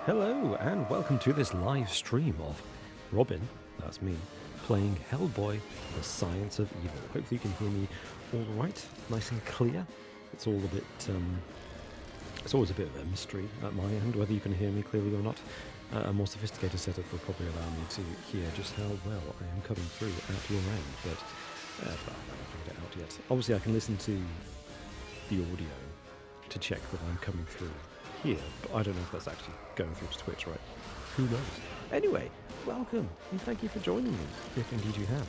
Hello, and welcome to this live stream of Robin, that's me, playing Hellboy, The Science of Evil. Hopefully you can hear me all right, nice and clear. It's all a bit, it's always a bit of a mystery at my end, whether you can hear me clearly or not. A more sophisticated setup will probably allow me to hear just how well I am coming through at your end, but I haven't figured it out yet. Obviously I can listen to the audio to check that I'm coming through here, but I don't know if that's actually going through to Twitch, right? Who knows? Anyway, welcome, and thank you for joining me, if indeed you have.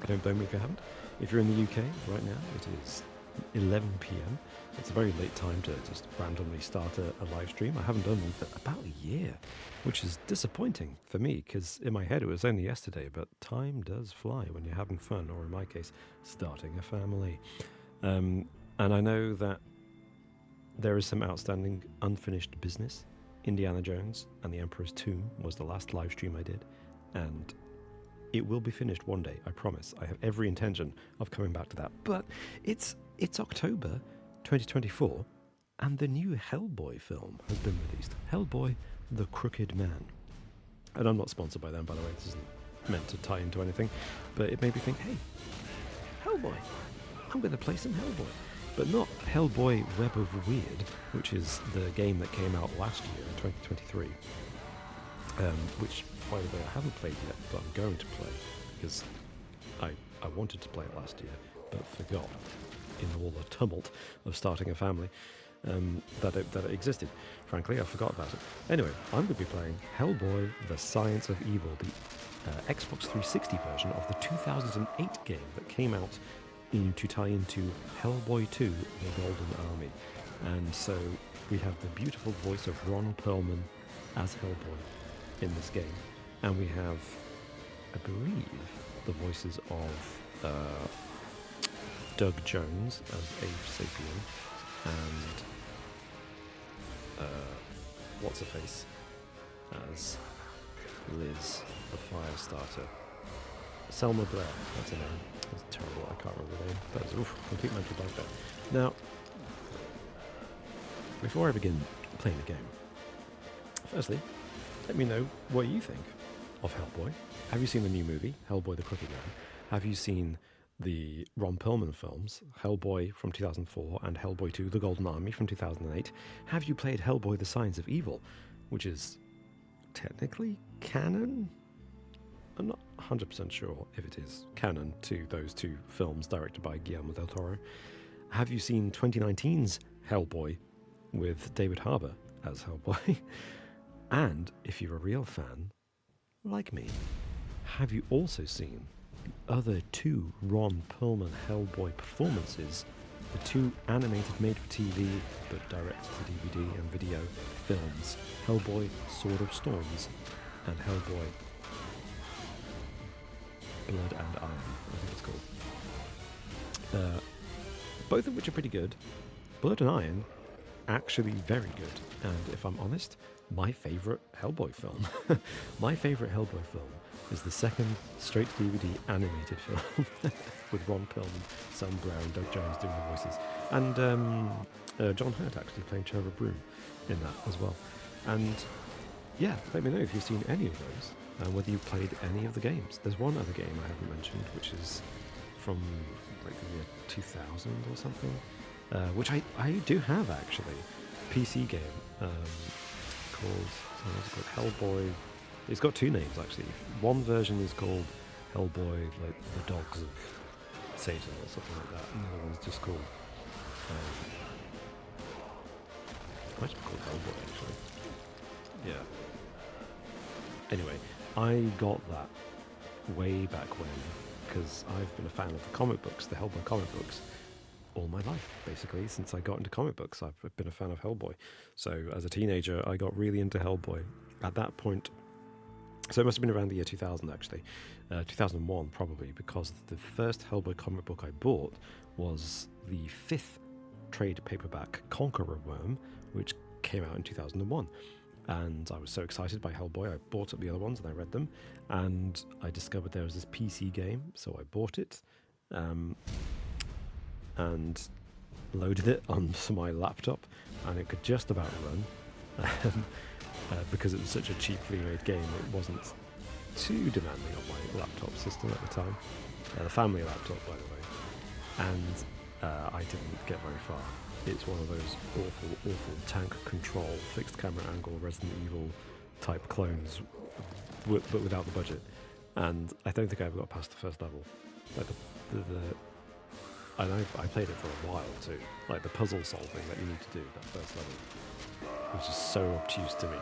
I don't blame you if you haven't. If you're in the UK right now, it is 11 p.m. It's a very late time to just randomly start a live stream. I haven't done one for about a year, which is disappointing for me, because in my head it was only yesterday, but time does fly when you're having fun, or in my case, starting a family. And I know that there is some outstanding unfinished business. Indiana Jones and the Emperor's Tomb was the last live stream I did, and it will be finished one day, I promise. I have every intention of coming back to that. But it's October 2024, and the new Hellboy film has been released. Hellboy, the Crooked Man. And I'm not sponsored by them, by the way. This isn't meant to tie into anything, but it made me think, hey, Hellboy, I'm going to play some Hellboy. But not Hellboy Web of Weird, which is the game that came out last year in 2023, which, by the way, I haven't played yet, but I'm going to play, because I wanted to play it last year, but forgot, in all the tumult of starting a family, that it existed. Frankly, I forgot about it. Anyway, I'm going to be playing Hellboy, The Science of Evil, the Xbox 360 version of the 2008 game that came out to tie into Hellboy 2, The Golden Army. And so we have the beautiful voice of Ron Perlman as Hellboy in this game. And we have, I believe, the voices of Doug Jones as Abe Sapien and What's-Her-Face as Liz, the Firestarter. Selma Blair, that's her name. That's terrible, I can't remember the name. That was a complete mental blank there. Now, before I begin playing the game, firstly, let me know what you think of Hellboy. Have you seen the new movie, Hellboy the Crooked Man? Have you seen the Ron Perlman films, Hellboy from 2004 and Hellboy 2, The Golden Army from 2008? Have you played Hellboy the Science of Evil, which is technically canon? I'm not 100% sure if it is canon to those two films directed by Guillermo del Toro. Have you seen 2019's Hellboy with David Harbour as Hellboy? And if you're a real fan, like me, have you also seen the other two Ron Perlman Hellboy performances, the two animated made-for-TV but direct-to-DVD and video films, Hellboy Sword of Storms and Hellboy Blood and Iron, I think it's called. Both of which are pretty good. Blood and Iron, actually very good. And if I'm honest, my favourite Hellboy film. My favourite Hellboy film is the second straight-to-DVD animated film with Ron Perlman, Sam Brown, Doug Jones doing the voices. And John Hurt actually playing Trevor Broom in that as well. And yeah, let me know if you've seen any of those. And whether you've played any of the games. There's one other game I haven't mentioned, which is from like the year 2000 or something, which I do have actually. PC game called, what is it called? Hellboy. It's got two names actually. One version is called Hellboy, like the Dogs of Satan or something like that, and the other one's just called, it might be called Hellboy actually. Yeah. Anyway, I got that way back when, because I've been a fan of the comic books, the Hellboy comic books, all my life, basically. Since I got into comic books, I've been a fan of Hellboy. So as a teenager, I got really into Hellboy. At that point, so it must have been around the year 2000, actually. 2001, probably, because the first Hellboy comic book I bought was the 5th trade paperback Conqueror Worm, which came out in 2001. And I was so excited by Hellboy, I bought up the other ones and I read them. And I discovered there was this PC game, so I bought it. And loaded it onto my laptop, and it could just about run. because it was such a cheaply made game, it wasn't too demanding on my laptop system at the time. The family laptop, by the way. And I didn't get very far. It's one of those awful tank control, fixed camera angle, Resident Evil type clones, but without the budget. And I don't think I ever got past the first level. Like I played it for a while too. Like the puzzle solving that you need to do, that first level, was just so obtuse to me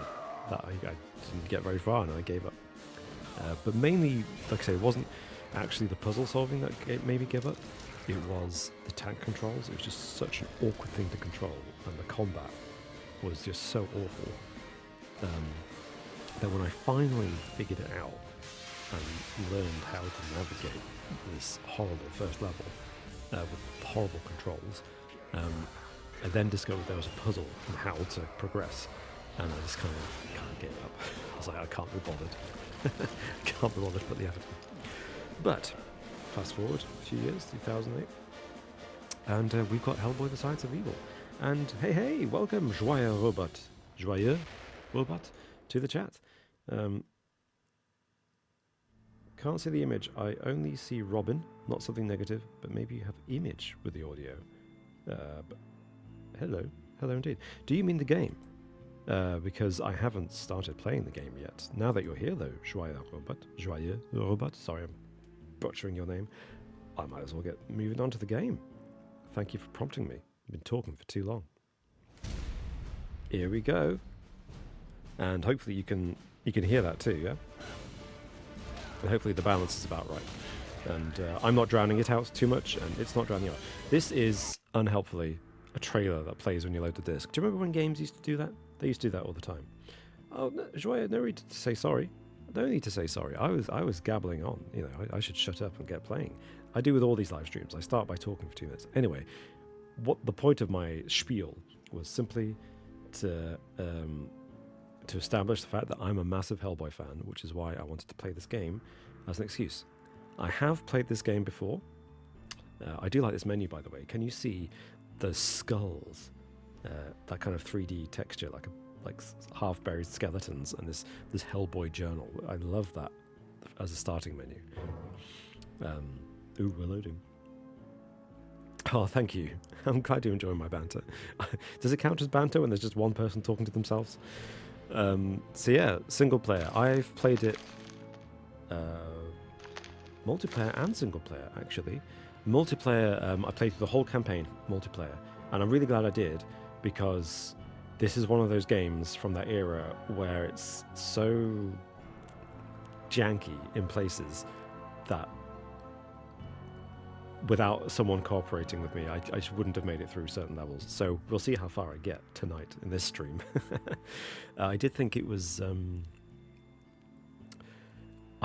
that I didn't get very far and I gave up. But mainly, like I say, it wasn't actually the puzzle solving that made me give up. It was the tank controls. It was just such an awkward thing to control, and the combat was just so awful that when I finally figured it out and learned how to navigate this horrible first level with horrible controls, I then discovered there was a puzzle and how to progress, and I just kind of gave up. I was like, I can't be bothered. Can't be bothered to put the effort in. But fast forward a few years, 2008, and we've got Hellboy: The Science of Evil. And hey, welcome, Joyeux Robot, to the chat. Can't see the image. I only see Robin, not something negative, but maybe you have image with the audio. But hello indeed. Do you mean the game? Because I haven't started playing the game yet. Now that you're here, though, Joyeux Robot, sorry, I'm butchering your name, I might as well get moving on to the game. Thank you for prompting me. I've been talking for too long. Here we go. And hopefully you can hear that too, yeah? And hopefully the balance is about right. And I'm not drowning it out too much, and it's not drowning you out. This is, unhelpfully, a trailer that plays when you load the disc. Do you remember when games used to do that? They used to do that all the time. Oh, no, Joya, no need to say sorry. No need to say sorry. I was gabbling on. You know, I should shut up and get playing. I do with all these live streams. I start by talking for 2 minutes. Anyway, what the point of my spiel was simply to establish the fact that I'm a massive Hellboy fan, which is why I wanted to play this game as an excuse. I have played this game before. I do like this menu, by the way. Can you see the skulls? That kind of 3D texture, like half-buried skeletons, and this Hellboy journal. I love that as a starting menu. Ooh, we're loading. Oh, thank you. I'm glad you enjoy my banter. Does it count as banter when there's just one person talking to themselves? So yeah, single player. I've played it multiplayer and single player, actually. Multiplayer, I played through the whole campaign multiplayer, and I'm really glad I did, because this is one of those games from that era where it's so janky in places that without someone cooperating with me, I just wouldn't have made it through certain levels. So we'll see how far I get tonight in this stream. I did think it was...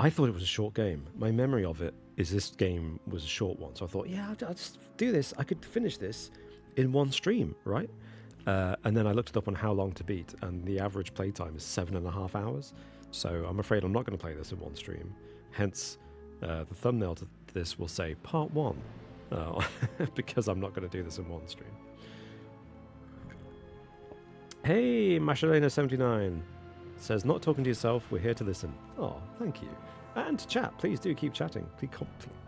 I thought it was a short game. My memory of it is this game was a short one. So I thought, yeah, I'll just do this. I could finish this in one stream, right? And then I looked it up on how long to beat, and the average playtime is 7.5 hours. So I'm afraid I'm not going to play this in one stream. Hence, the thumbnail to this will say part 1, because I'm not going to do this in one stream. Hey, Mashalena79 says, not talking to yourself, we're here to listen. Oh, thank you. And to chat, please do keep chatting. Please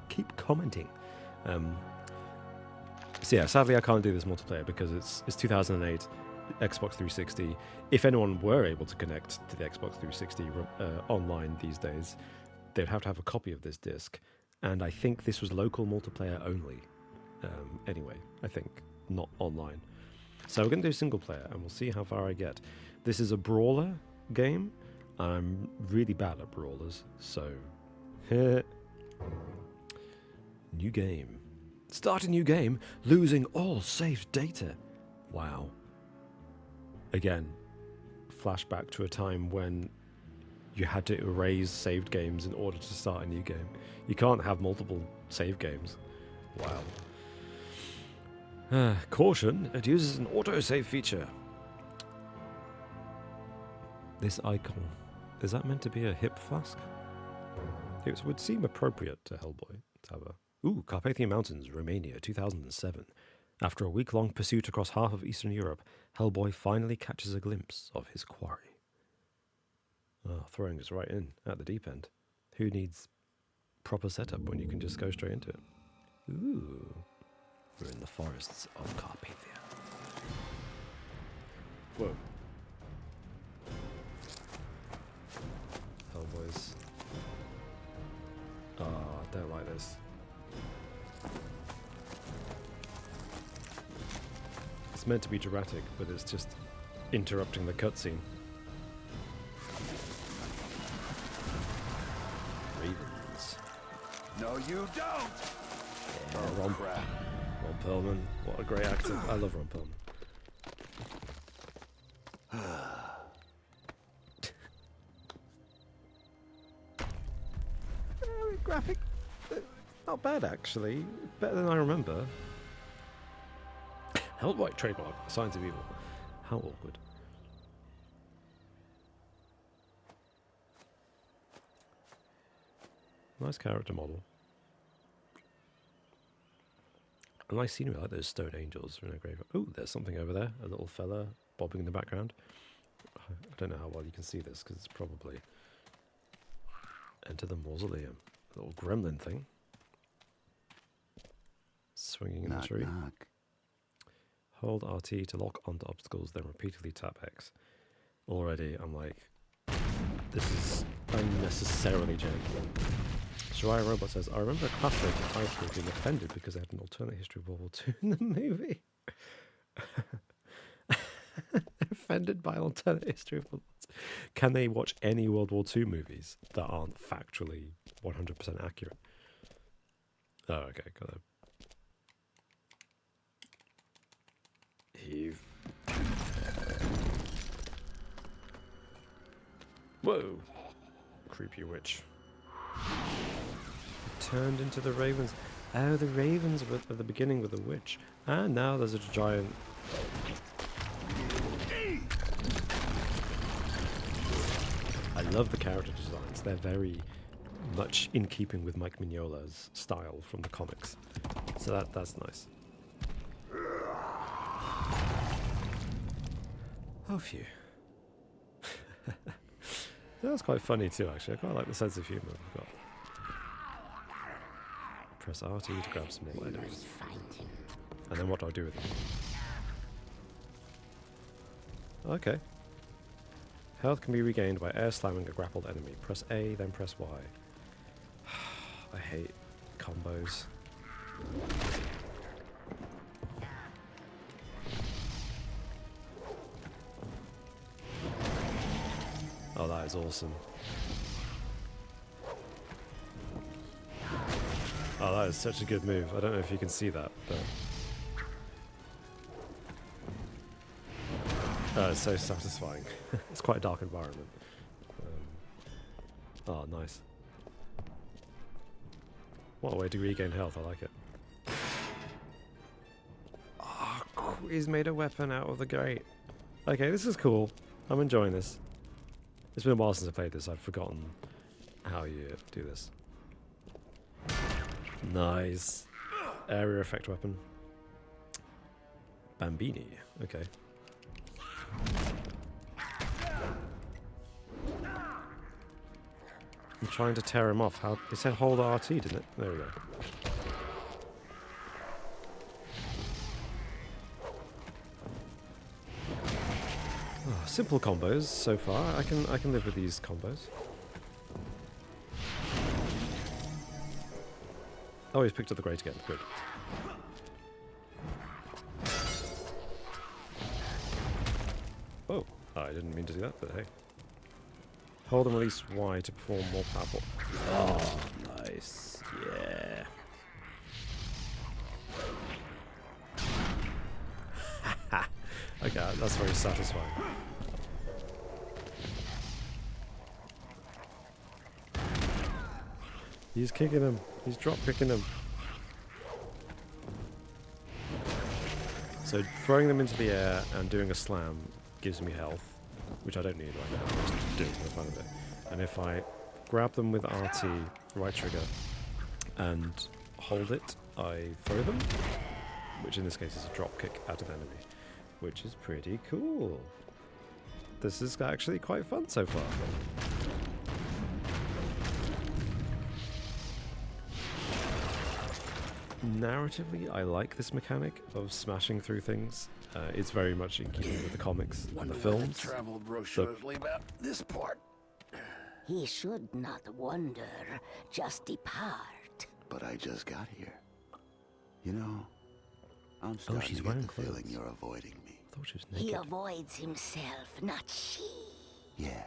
keep commenting. So yeah, sadly I can't do this multiplayer because it's 2008, Xbox 360. If anyone were able to connect to the Xbox 360 online these days, they'd have to have a copy of this disc. And I think this was local multiplayer only. Anyway, I think, not online. So we're going to do single player, and we'll see how far I get. This is a brawler game. I'm really bad at brawlers, so... New game. Start a new game, losing all saved data. Wow. Again, flashback to a time when you had to erase saved games in order to start a new game. You can't have multiple save games. Wow. Caution, it uses an autosave feature. This icon, is that meant to be a hip flask? It would seem appropriate to Hellboy to have a... Ooh, Carpathian Mountains, Romania, 2007. After a week-long pursuit across half of Eastern Europe, Hellboy finally catches a glimpse of his quarry. Oh, throwing us right in at the deep end. Who needs proper setup when you can just go straight into it? Ooh. We're in the forests of Carpathia. Whoa. Hellboys. Ah, I don't like this. It's meant to be dramatic, but it's just interrupting the cutscene. Ravens. No, you don't! Yeah, Ron Perlman. What a great actor. I love Ron Perlman. Graphic, not bad actually. Better than I remember. Hellboy trademark, Signs of Evil. How awkward. Nice character model. A nice scenery, I like those stone angels. Oh, there's something over there. A little fella bobbing in the background. I don't know how well you can see this because it's probably... Enter the mausoleum. A little gremlin thing. Swinging in the tree. Knock. Hold RT to lock onto obstacles, then repeatedly tap X. Already, I'm like, this is unnecessarily janky. Shariah Robot says, I remember a classmate in high school being offended because they had an alternate history of World War II in the movie. Offended by alternate history of World War II. Can they watch any World War II movies that aren't factually 100% accurate? Oh, okay, got it. Heave. Whoa! Creepy witch. Turned into the ravens. Oh, the ravens were at the beginning with the witch. And now there's a giant... I love the character designs. They're very much in keeping with Mike Mignola's style from the comics. So that's nice. Oh, phew. That was quite funny too, actually. I quite like the sense of humour we've got. Press RT to grab small enemies. And then what do I do with them? Okay. Health can be regained by air slamming a grappled enemy. Press A, then press Y. I hate combos. Oh, that is awesome. Oh, that is such a good move. I don't know if you can see that, but... Oh, it's so satisfying. It's quite a dark environment. Oh, nice. What a way to regain health, I like it. Oh, he's made a weapon out of the grate. Okay, this is cool. I'm enjoying this. It's been a while since I played this. I've forgotten how you do this. Nice. Area effect weapon. Bambini. Okay. I'm trying to tear him off. How? It said hold RT, didn't it? There we go. Oh, simple combos so far. I can live with these combos. Oh, he's picked up the grate again. Good. Oh, I didn't mean to do that, but hey. Hold and release Y to perform more powerful. Oh, nice. Yeah. Okay, that's very satisfying. He's kicking him. He's drop kicking him. So throwing them into the air and doing a slam gives me health, which I don't need right now. I'm just doing it for the fun of it. And if I grab them with RT, right trigger, and hold it, I throw them, which in this case is a drop kick at an enemy, which is pretty cool. This is actually quite fun so far. narratively, I like this mechanic of smashing through things. It's very much in keeping with the comics and the films. Travel brochures leave out this part. He should not wonder, just depart. But I just got here. You know, I'm starting she's to wearing get the feeling clothes. you're avoiding me. I thought she was He naked. avoids himself, not she. Yeah,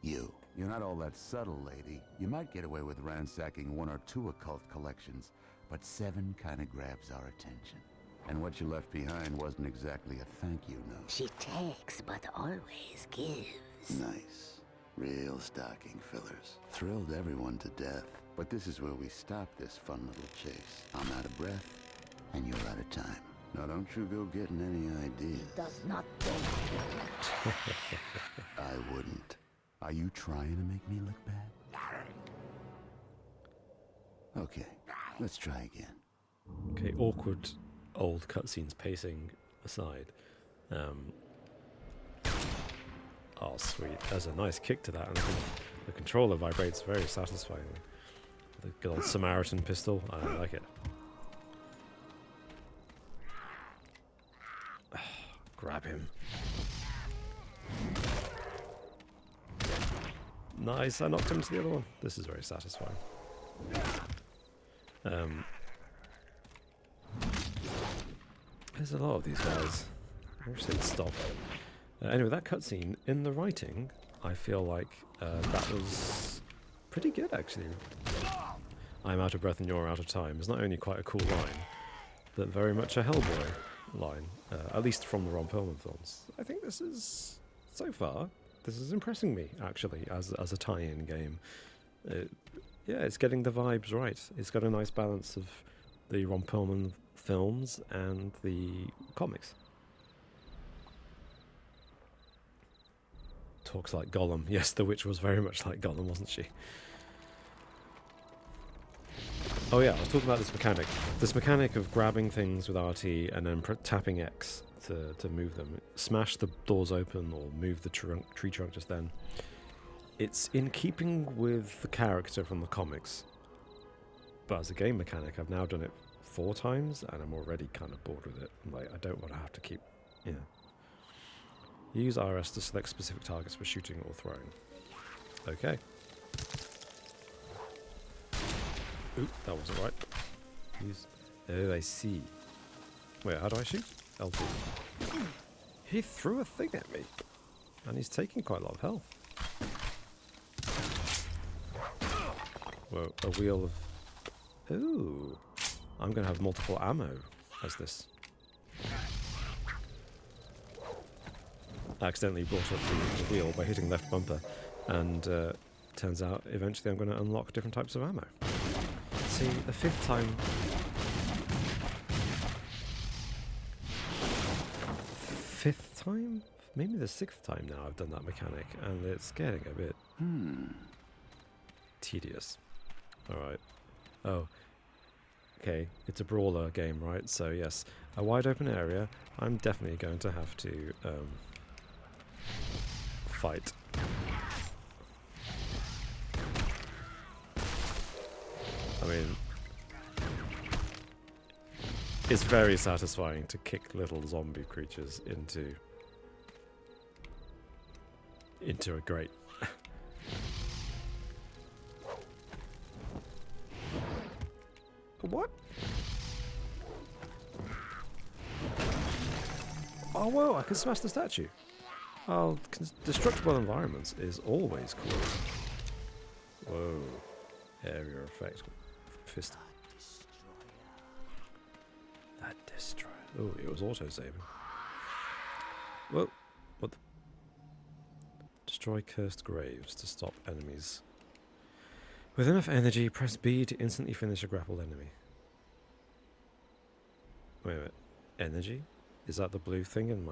you. You're not all that subtle, lady. You might get away with ransacking 1 or 2 occult collections, but 7 kinda grabs our attention. And what you left behind wasn't exactly a thank you note. She takes, but always gives. Nice. Real stocking fillers. Thrilled everyone to death. But this is where we stop this fun little chase. I'm out of breath, and you're out of time. Now don't you go getting any ideas. Does not think. I wouldn't. Are you trying to make me look bad? Okay, let's try again. Okay, awkward old cutscenes pacing aside. Oh, sweet. There's a nice kick to that, and the controller vibrates very satisfyingly. The good old Samaritan pistol, I like it. Grab him. Nice, I knocked him to the other one. This is very satisfying. There's a lot of these guys. I wish they'd stop. Anyway, that cutscene, in the writing, I feel like that was pretty good, actually. I'm out of breath and you're out of time is not only quite a cool line, but very much a Hellboy line, at least from the Ron Perlman films. I think this is, so far, this is impressing me, actually, as a tie-in game. Yeah, it's getting the vibes right. It's got a nice balance of the Ron Perlman films and the comics. Talks like Gollum. Yes, the witch was very much like Gollum, wasn't she? Oh yeah, I was talking about this mechanic. This mechanic of grabbing things with RT and then tapping X to move them. Smash the doors open or move the tree trunk just then. It's in keeping with the character from the comics. But as a game mechanic, I've now done it 4 times and I'm already kind of bored with it. I'm like, I don't want to have to keep, you know. Use RS to select specific targets for shooting or throwing. Okay. Oop, that wasn't right. Use. Oh, I see. Wait, how do I shoot? LT. He threw a thing at me. And he's taking quite a lot of health. Whoa, a wheel of... Ooh. I'm going to have multiple ammo as this. I accidentally brought up the wheel by hitting left bumper. And turns out eventually I'm going to unlock different types of ammo. See, the 5th time... 5th time? Maybe the 6th time now I've done that mechanic, and it's getting a bit... tedious. Alright. Oh. Okay, it's a brawler game, right? So yes, a wide open area. I'm definitely going to have to fight. I mean, it's very satisfying to kick little zombie creatures into a grate. What? Oh, whoa, I can smash the statue. Oh, destructible environments is always cool. Whoa. Area effect. Fist. That destroyer. Oh, it was auto-saving. Whoa. What the? Destroy cursed graves to stop enemies. With enough energy, press B to instantly finish a grappled enemy. Wait a minute. Energy? Is that the blue thing in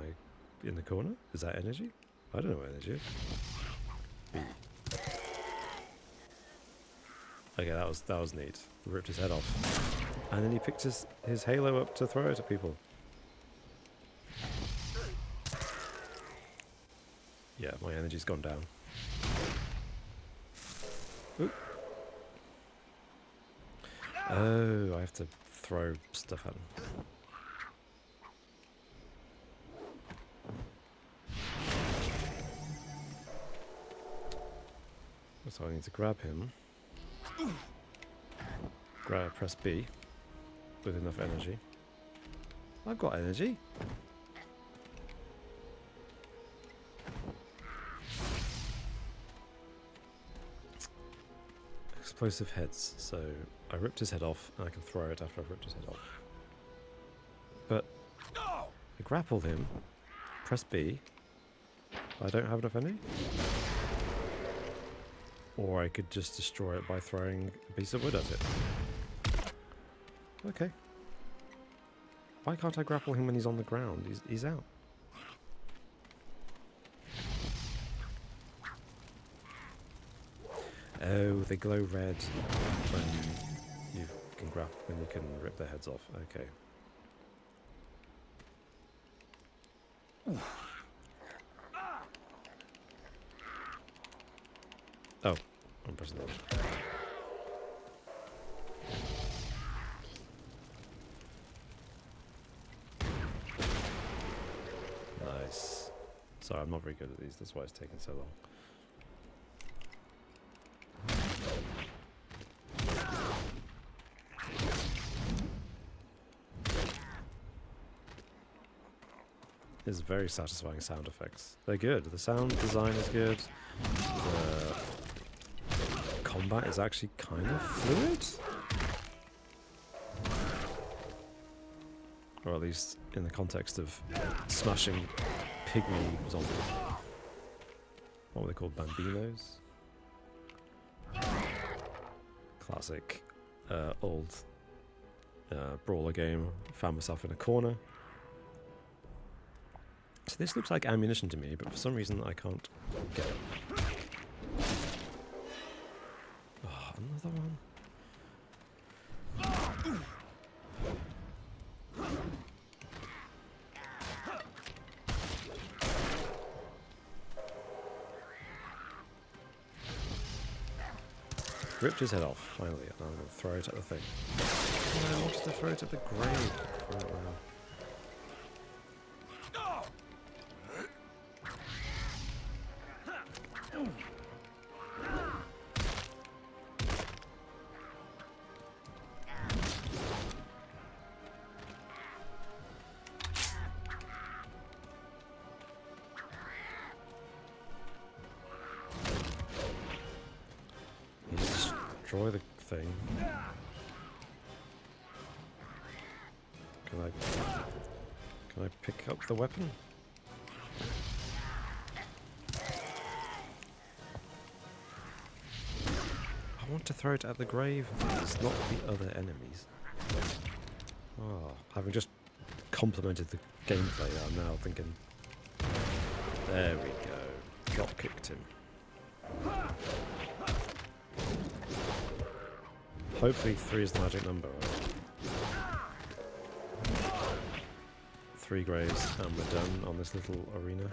the corner? Is that energy? I don't know what energy is. B. Okay, that was neat. Ripped his head off. And then he picked his halo up to throw it at people. Yeah, my energy's gone down. Oop. Oh, I have to throw stuff at him. So I need to grab him. Press B with enough energy. I've got energy. Explosive heads. So I ripped his head off, and I can throw it after I've ripped his head off. But I grappled him. Press B. I don't have enough energy. Or I could just destroy it by throwing a piece of wood at it. Okay. Why can't I grapple him when he's on the ground? He's out. Oh, they glow red when you can rip their heads off. Okay. Oh, I'm pressing that. Nice. Sorry, I'm not very good at these. That's why it's taking so long. It's very satisfying sound effects. They're good. The sound design is good. The combat is actually kind of fluid. Or at least in the context of smashing pygmy zombies. What were they called? Bambinos? Classic old brawler game. Found myself in a corner. So this looks like ammunition to me, but for some reason I can't get it. Oh, another one. Ripped his head off, finally, and I'm going to throw it at the thing. No, I wanted to throw it at the grave. Oh, wow. Destroy the thing. Can I pick up the weapon? I want to throw it at the grave, please, not the other enemies. Oh, having just complimented the gameplay, I'm now thinking, there we go, drop kicked him. Hopefully 3 is the magic number. Right? 3 graves and we're done on this little arena.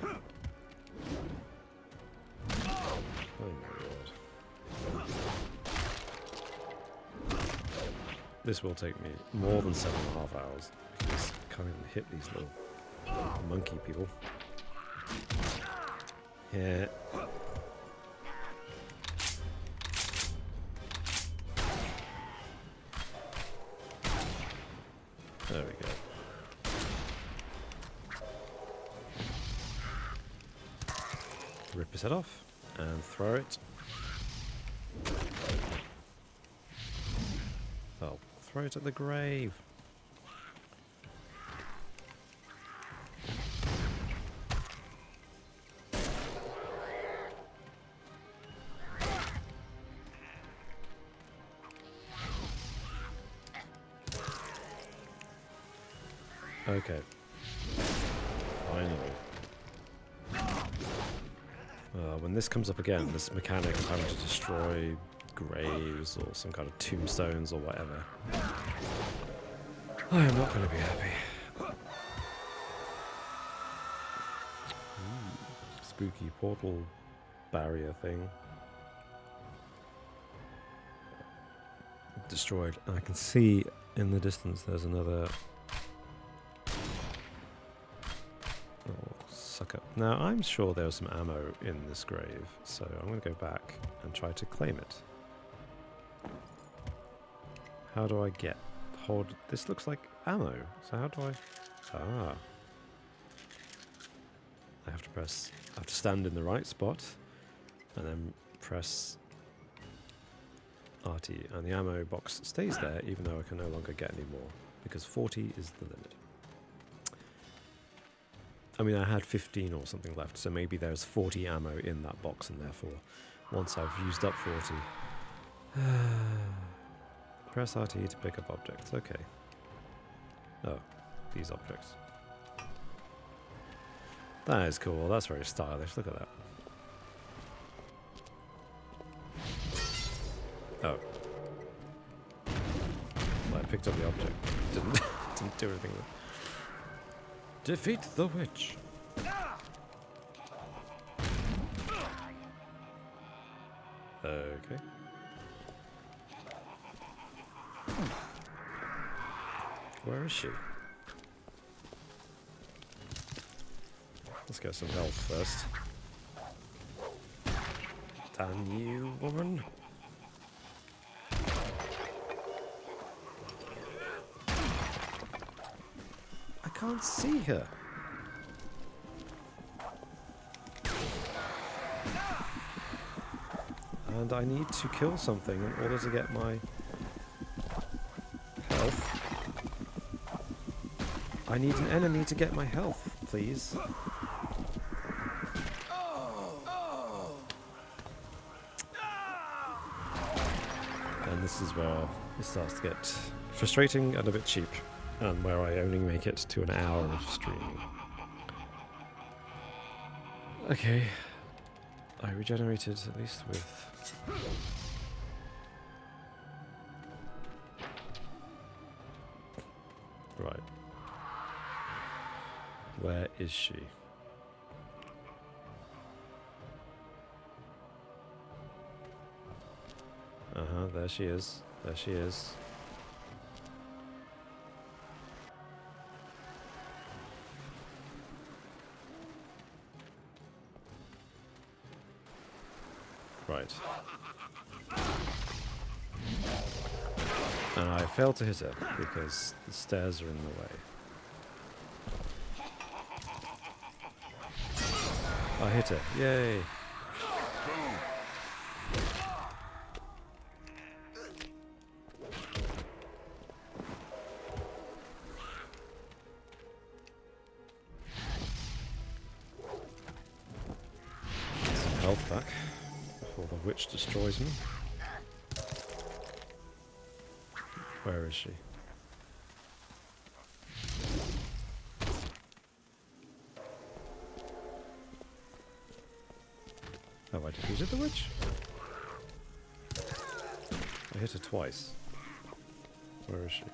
Oh my god. This will take me more than 7.5 hours because I can't even hit these little monkey people. Yeah. There we go. Rip his head off and throw it. Oh, throw it at the grave. Okay. Finally. When this comes up again, this mechanic of having to destroy graves or some kind of tombstones or whatever, I am not going to be happy. Spooky portal barrier thing. destroyed. And I can see in the distance there's another... Oh, sucker. Now, I'm sure there was some ammo in this grave, so I'm going to go back and try to claim it. How do I get hold? This looks like ammo, so how do I... Ah. I have to stand in the right spot, and then press RT, and the ammo box stays there, even though I can no longer get any more, because 40 is the limit. I mean, I had 15 or something left, so maybe there's 40 ammo in that box, and therefore, once I've used up 40... Press RT to pick up objects, okay. Oh, these objects. That is cool, that's very stylish, look at that. Oh. Well, I picked up the object. Didn't do anything with it. Defeat the witch. Okay. Where is she? Let's get some health first. Damn you, woman. I can't see her. And I need to kill something in order to get my health. I need an enemy to get my health, please. And this is where it starts to get frustrating and a bit cheap, and where I only make it to an hour of streaming. Okay. I regenerated at least with... Right. Where is she? Uh-huh, there she is. There she is. Right. And I failed to hit her because the stairs are in the way. I hit her. Yay! Get some health back before the witch destroys me. Where is she? Oh, I defeated the witch? I hit her twice. Where is she?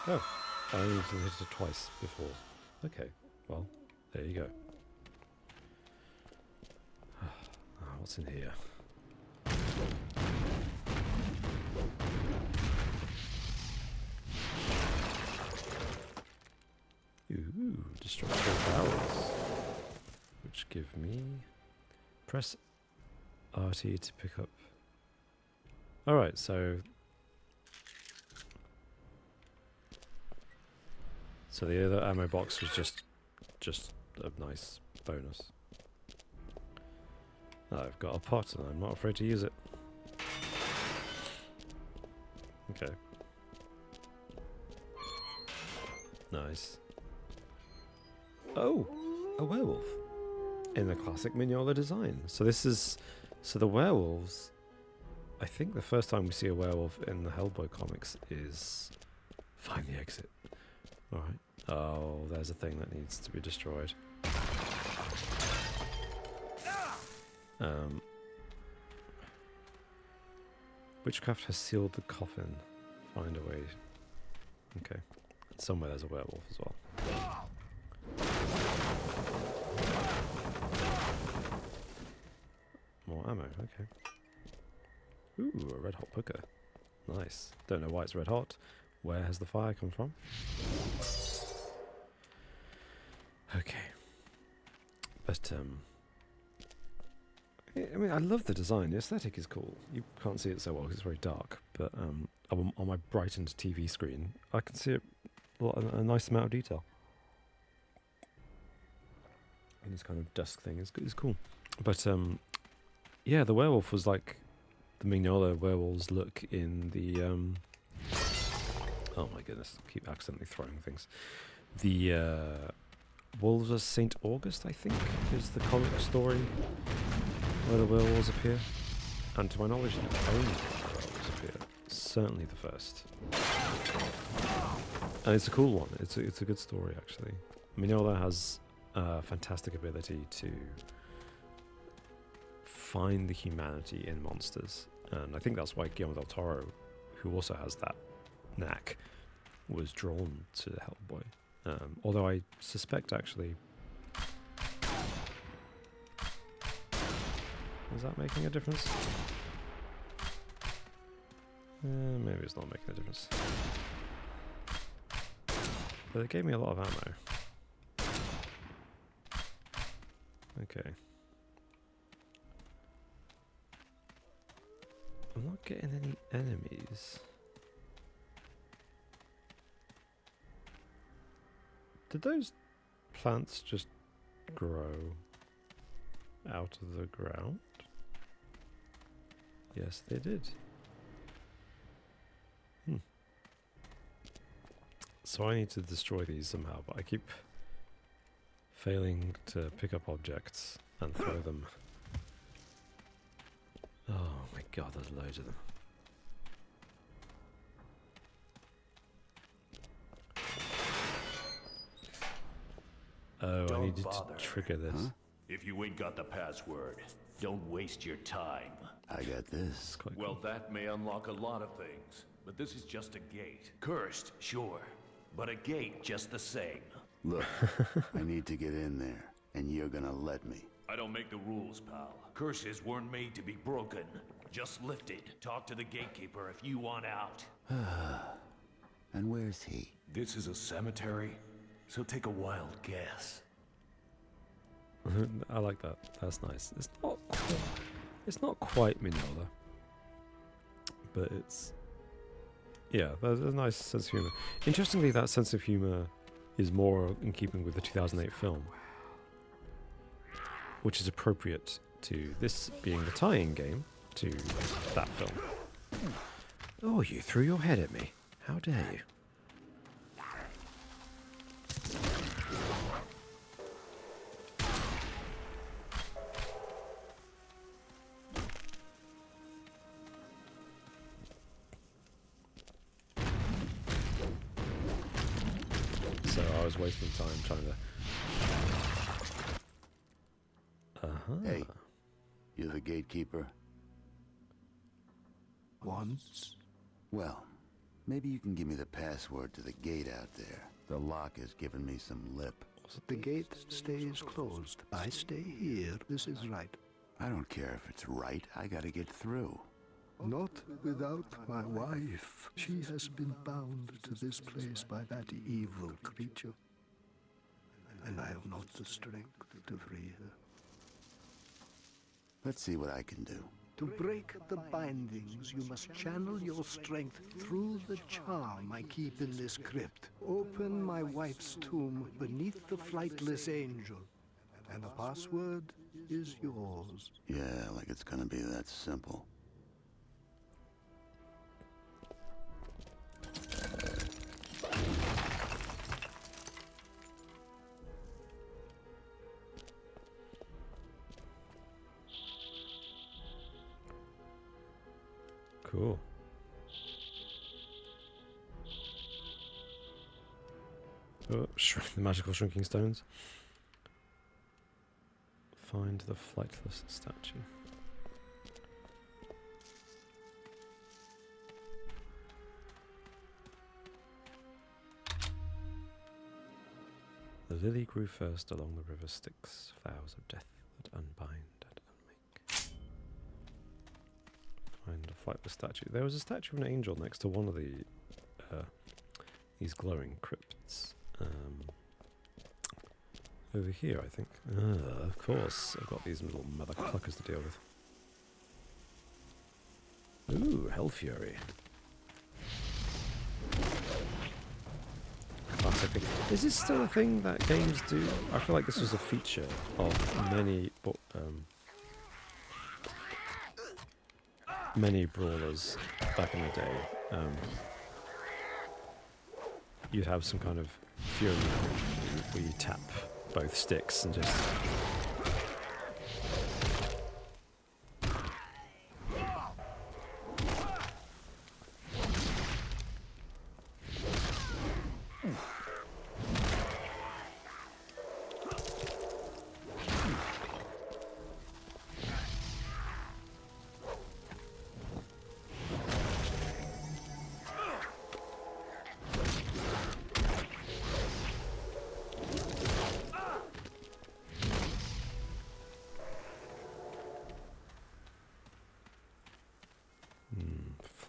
Oh, I need to hit her twice before. Okay, well, there you go. What's in here? Ooh, destructible barrels. Which give me... Press RT to pick up... Alright, so... So the other ammo box was just a nice bonus. I've got a pot and I'm not afraid to use it. Okay. Nice. Oh! A werewolf! In the classic Mignola design. So this is... So the werewolves... I think the first time we see a werewolf in the Hellboy comics is... Find the exit. Alright. Oh, there's a thing that needs to be destroyed. Witchcraft has sealed the coffin. Find a way. Okay. Somewhere there's a werewolf as well. More ammo, okay. Ooh, a red hot hooker. Nice. Don't know why it's red hot. Where has the fire come from? Okay. But, I mean, I love the design. The aesthetic is cool. You can't see it so well because it's very dark. But on my brightened TV screen, I can see a nice amount of detail. And this kind of dusk thing is cool. But, yeah, the werewolf was like the Mignola werewolves look in the... oh my goodness, I keep accidentally throwing things. The Wolves of St. August, I think, is the comic story where the werewolves appear. And to my knowledge, the only werewolves appear. Certainly the first. And it's a cool one. It's a good story, actually. Mignola has a fantastic ability to find the humanity in monsters. And I think that's why Guillermo del Toro, who also has that knack, was drawn to Hellboy. Although I suspect, actually... Is that making a difference? Maybe it's not making a difference. But it gave me a lot of ammo. Okay. I'm not getting any enemies. Did those plants just grow out of the ground? Yes, they did. So I need to destroy these somehow, but I keep failing to pick up objects and throw them. Oh my god, there's loads of them. Oh, I needed to trigger this. Huh? If you ain't got the password, don't waste your time. I got this. It's quite Well, cool. that may unlock a lot of things, but this is just a gate. Cursed, sure, but a gate just the same. Look, I need to get in there, and you're gonna let me. I don't make the rules, pal. Curses weren't made to be broken, just lifted. Talk to the gatekeeper if you want out. And where's he? This is a cemetery, so take a wild guess. I like that. That's nice. It's not quite Mignola, but it's, yeah, there's a nice sense of humor. Interestingly, that sense of humor is more in keeping with the 2008 film, which is appropriate to this being the tie-in game to that film. Oh, you threw your head at me. How dare you? So I was wasting time trying to... Hey, you the gatekeeper? Once? Well, maybe you can give me the password to the gate out there. The lock has given me some lip. The gate stays closed. I stay here. This is right. I don't care if it's right. I gotta get through. Not without my wife. She has been bound to this place by that evil creature. And I have not the strength to free her. Let's see what I can do. To break the bindings, you must channel your strength through the charm I keep in this crypt. Open my wife's tomb beneath the flightless angel, and the password is yours. Yeah, like it's gonna be that simple. Cool. Oh, the magical shrinking stones. Find the flightless statue. The lily grew first along the river Styx, flowers of death that unbind and unmake. Find a flightless statue. There was a statue of an angel next to one of these glowing crypts. Over here, I think. Of course, I've got these little mother cluckers to deal with. Ooh, Hell Fury. Classic thing. Is this still a thing that games do? I feel like this was a feature of many brawlers back in the day. You'd have some kind of fury where you tap both sticks and just...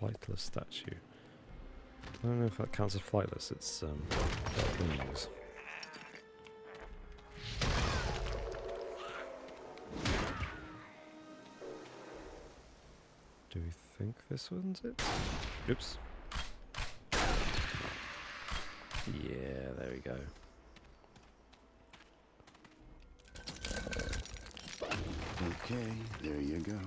Flightless statue. I don't know if that counts as flightless. It's got wings. Do we think this one's it? Oops. Yeah, there we go. Okay, there you go.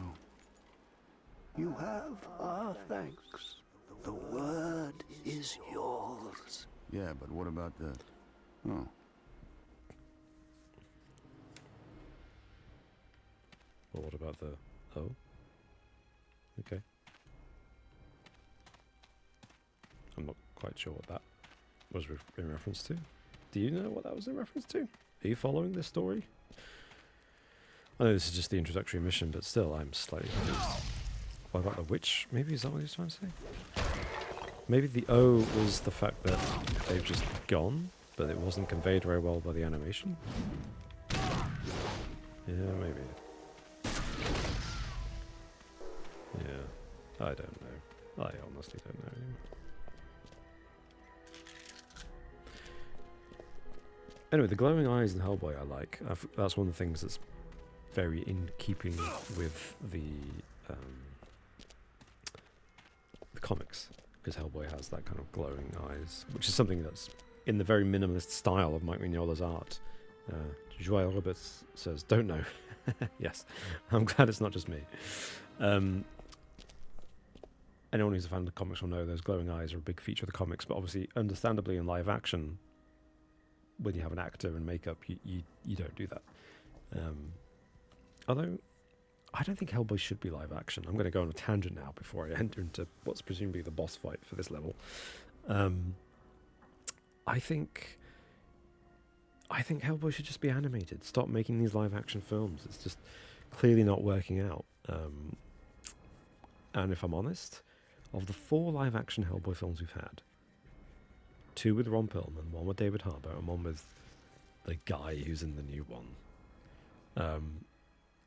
You have our thanks. The word is yours. Yeah, but what about the... Oh. Well, what about the... Oh? Okay. I'm not quite sure what that was in reference to. Do you know what that was in reference to? Are you following this story? I know this is just the introductory mission, but still, I'm slightly confused. What about the witch? Maybe is that what he was trying to say? Maybe the O was the fact that they've just gone, but it wasn't conveyed very well by the animation? Yeah, maybe. Yeah, I don't know. I honestly don't know anymore. Anyway, the glowing eyes in Hellboy I like. That's one of the things that's very in keeping with the comics, because Hellboy has that kind of glowing eyes, which is something that's in the very minimalist style of Mike Mignola's art. Joël Roberts says, don't know. Yes, I'm glad it's not just me. Anyone who's a fan of the comics will know those glowing eyes are a big feature of the comics, but obviously, understandably, in live action, when you have an actor in makeup, you don't do that. Although, I don't think Hellboy should be live action. I'm going to go on a tangent now before I enter into what's presumably the boss fight for this level. I think Hellboy should just be animated. Stop making these live action films. It's just clearly not working out. And if I'm honest, of the 4 live action Hellboy films we've had, 2 with Ron Perlman, 1 with David Harbour, and 1 with the guy who's in the new one.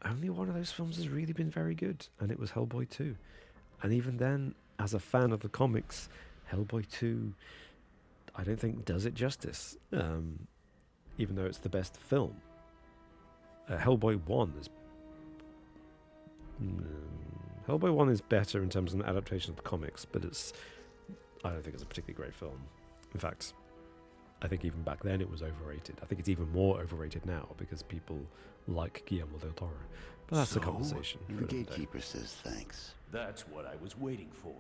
Only one of those films has really been very good, and it was Hellboy 2. And even then, as a fan of the comics, Hellboy 2, I don't think does it justice, even though it's the best film. Hellboy 1 is... Hellboy 1 is better in terms of an adaptation of the comics, but I don't think it's a particularly great film. In fact, I think even back then it was overrated. I think it's even more overrated now because people like Guillermo del Toro. But that's a conversation. The gatekeeper says thanks. That's what I was waiting for.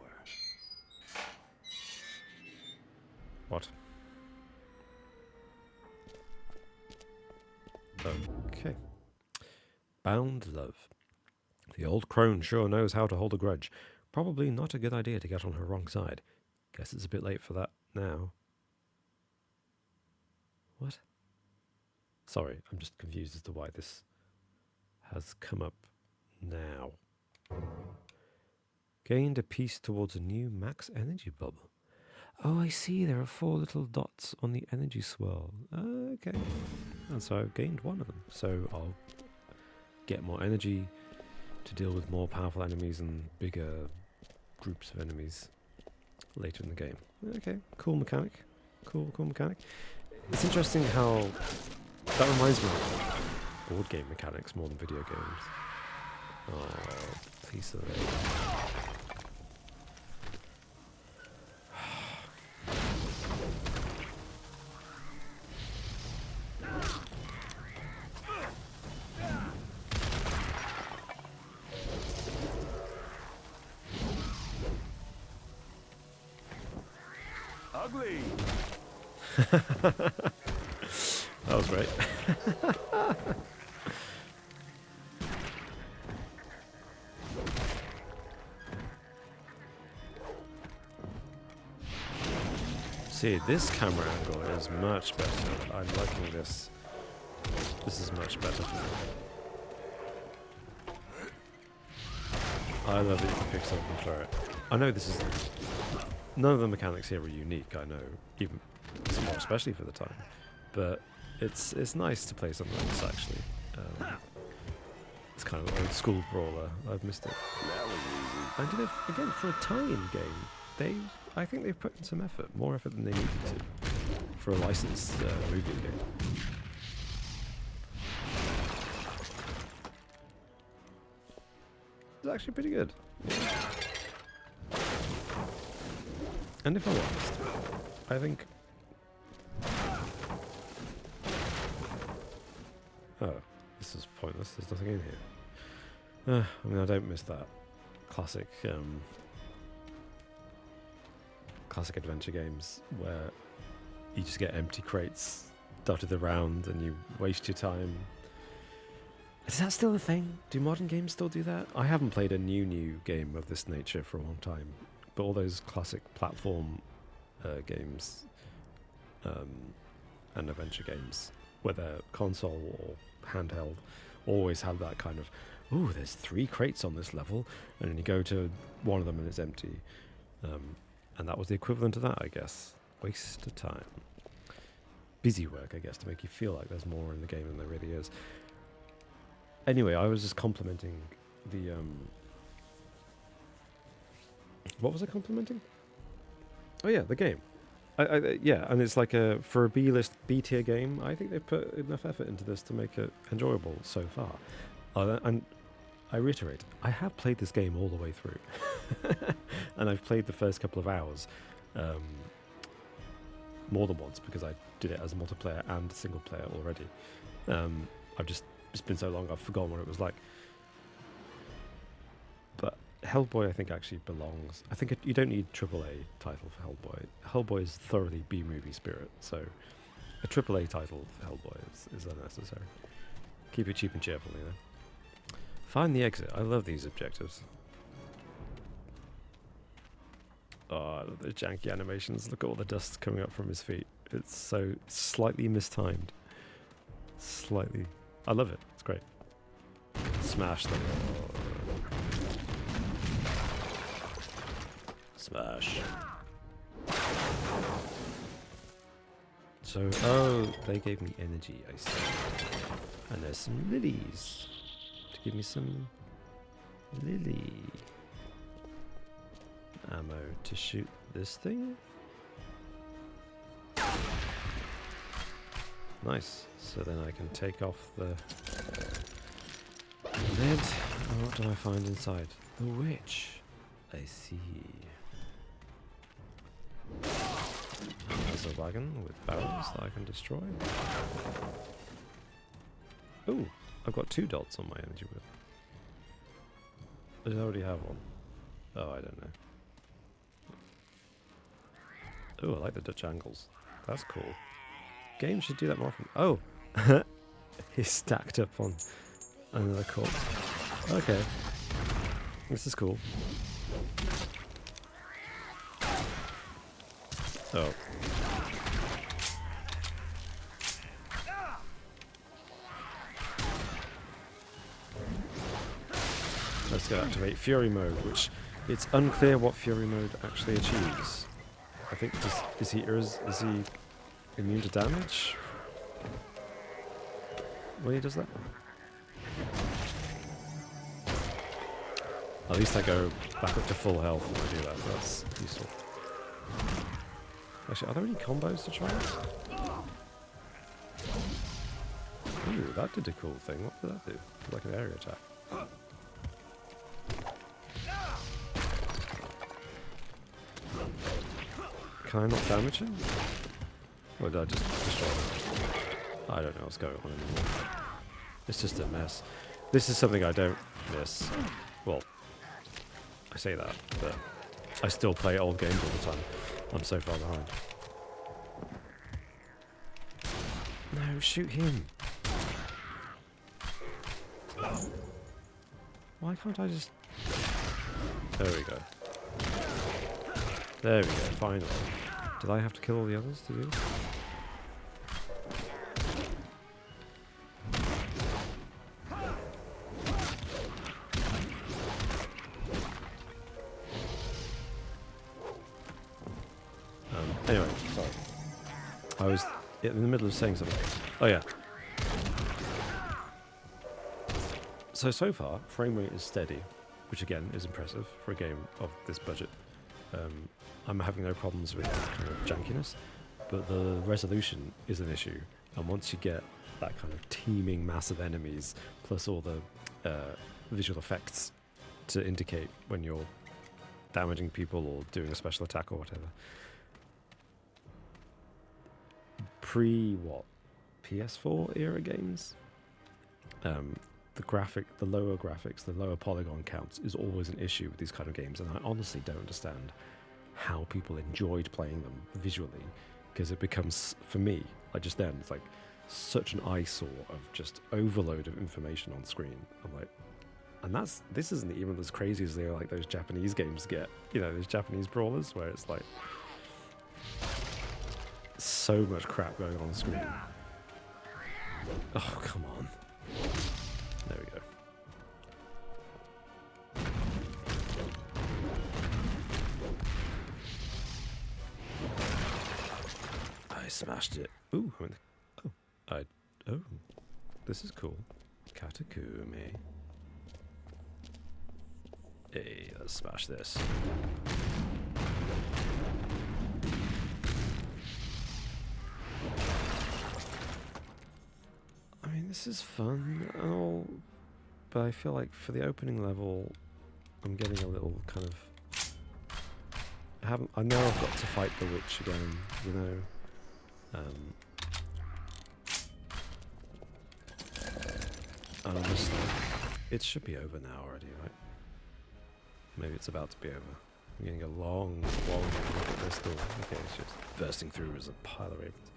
What? Okay. Bound Love. The old crone sure knows how to hold a grudge. Probably not a good idea to get on her wrong side. Guess it's a bit late for that now. What? Sorry, I'm just confused as to why this has come up now. Gained a piece towards a new max energy bubble. Oh, I see. There are 4 little dots on the energy swirl. Okay. And so I've gained one of them. So I'll get more energy to deal with more powerful enemies and bigger groups of enemies later in the game. Okay, cool mechanic. Cool mechanic. It's interesting how that reminds me of board game mechanics more than video games. Oh, piece of it. Ugly! That was right. See, this camera angle is much better. I'm liking this. This is much better for me. I love that you can pick something and throw it. I know this is... None of the mechanics here are unique, I know, even more especially for the time. But it's nice to play something like this, actually. It's kind of an old school brawler. I've missed it. That was easy. And again, for a tie-in game, I think they've put in some effort, more effort than they needed to, for a licensed movie game. It's actually pretty good. Yeah. And if I'm honest, I think... Oh, this is pointless. There's nothing in here. I mean, I don't miss that classic adventure games where you just get empty crates dotted around and you waste your time. Is that still a thing? Do modern games still do that? I haven't played a new game of this nature for a long time, but all those classic platform games and adventure games, whether console or handheld, always have that kind of, ooh, there's 3 crates on this level, and then you go to one of them and it's empty. And that was the equivalent of that, I guess. Waste of time. Busy work, I guess, to make you feel like there's more in the game than there really is. Anyway, I was just complimenting the... What was I complimenting? Oh yeah, the game. Yeah, and it's like for a B-list, B-tier game, I think they've put enough effort into this to make it enjoyable so far. And I reiterate, I have played this game all the way through. And I've played the first couple of hours more than once because I did it as multiplayer and single player already. It's been so long I've forgotten what it was like. But Hellboy, I think, actually belongs. I think you don't need a AAA title for Hellboy. Hellboy is thoroughly B-movie spirit, so a AAA title for Hellboy is unnecessary. Keep it cheap and cheerful, you know. Find the exit. I love these objectives. Oh, I love those janky animations. Look at all the dust coming up from his feet. It's so slightly mistimed. Slightly. I love it. It's great. Smash them. Smash. So, oh, they gave me energy, I see. And there's some lilies to give me some lily ammo to shoot this thing. Nice. So then I can take off the lid. And what do I find inside? The witch. I see. There's a wagon with barrels that I can destroy. Ooh, I've got 2 dots on my energy wheel. Did I already have one? Oh, I don't know. Oh, I like the Dutch angles. That's cool. Games should do that more often. Oh! He's stacked up on another corpse. Okay. This is cool. Oh. Let's go activate Fury Mode, which it's unclear what Fury Mode actually achieves. I think is he immune to damage when he does that? At least I go back up to full health when I do that. That's useful. Actually, are there any combos to try? Ooh, that did a cool thing. What did that do? Like an area attack. Can I not damage him? Or did I just destroy him? I don't know what's going on anymore. It's just a mess. This is something I don't miss. Well, I say that, but I still play old games all the time. I'm so far behind. No, shoot him. Why can't I just... There we go. There we go, finally. Did I have to kill all the others to do this? Anyway, sorry. I was in the middle of saying something. Oh yeah. So far, frame rate is steady, which again is impressive for a game of this budget. I'm having no problems with kind of jankiness, but the resolution is an issue. And once you get that kind of teeming mass of enemies, plus all the visual effects to indicate when you're damaging people or doing a special attack or whatever. PS4 era games, the lower graphics, the lower polygon counts is always an issue with these kind of games, and I honestly don't understand how people enjoyed playing them visually, because it becomes, for me, like just then, it's like such an eyesore of just overload of information on screen. I'm like, and this isn't even as crazy as they're like those Japanese games get, those Japanese brawlers where it's like so much crap going on screen. Oh, come on. There we go. I smashed it. Ooh, oh, this is cool. Katakumi. Hey, let's smash this. I mean, this is fun and all, but I feel like for the opening level, I'm getting a little kind of... I know I've got to fight the witch again, and I'm just like, it should be over now already, right? Maybe it's about to be over. I'm getting a long look at this door. Okay, it's just bursting through as a pile of ravens.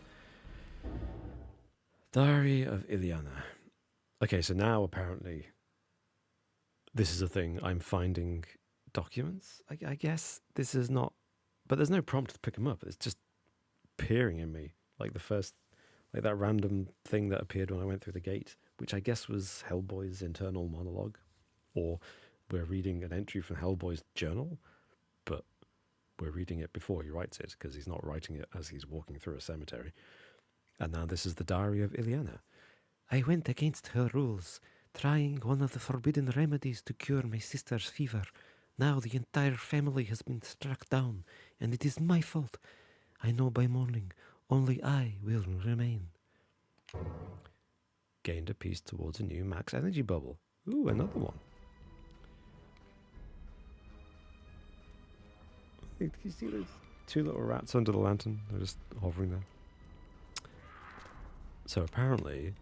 Diary of Ileana. Okay, so now apparently this is a thing. I'm finding documents. I guess this is not... But there's no prompt to pick them up. It's just appearing in me. Like that random thing that appeared when I went through the gate, which I guess was Hellboy's internal monologue. Or we're reading an entry from Hellboy's journal, but we're reading it before he writes it, because he's not writing it as he's walking through a cemetery. And now this is the diary of Ileana. I went against her rules, trying one of the forbidden remedies to cure my sister's fever. Now the entire family has been struck down, and it is my fault. I know by morning only I will remain. Gained a piece towards a new max energy bubble. Ooh, another one. You see those two little rats under the lantern? They're just hovering there. So apparently,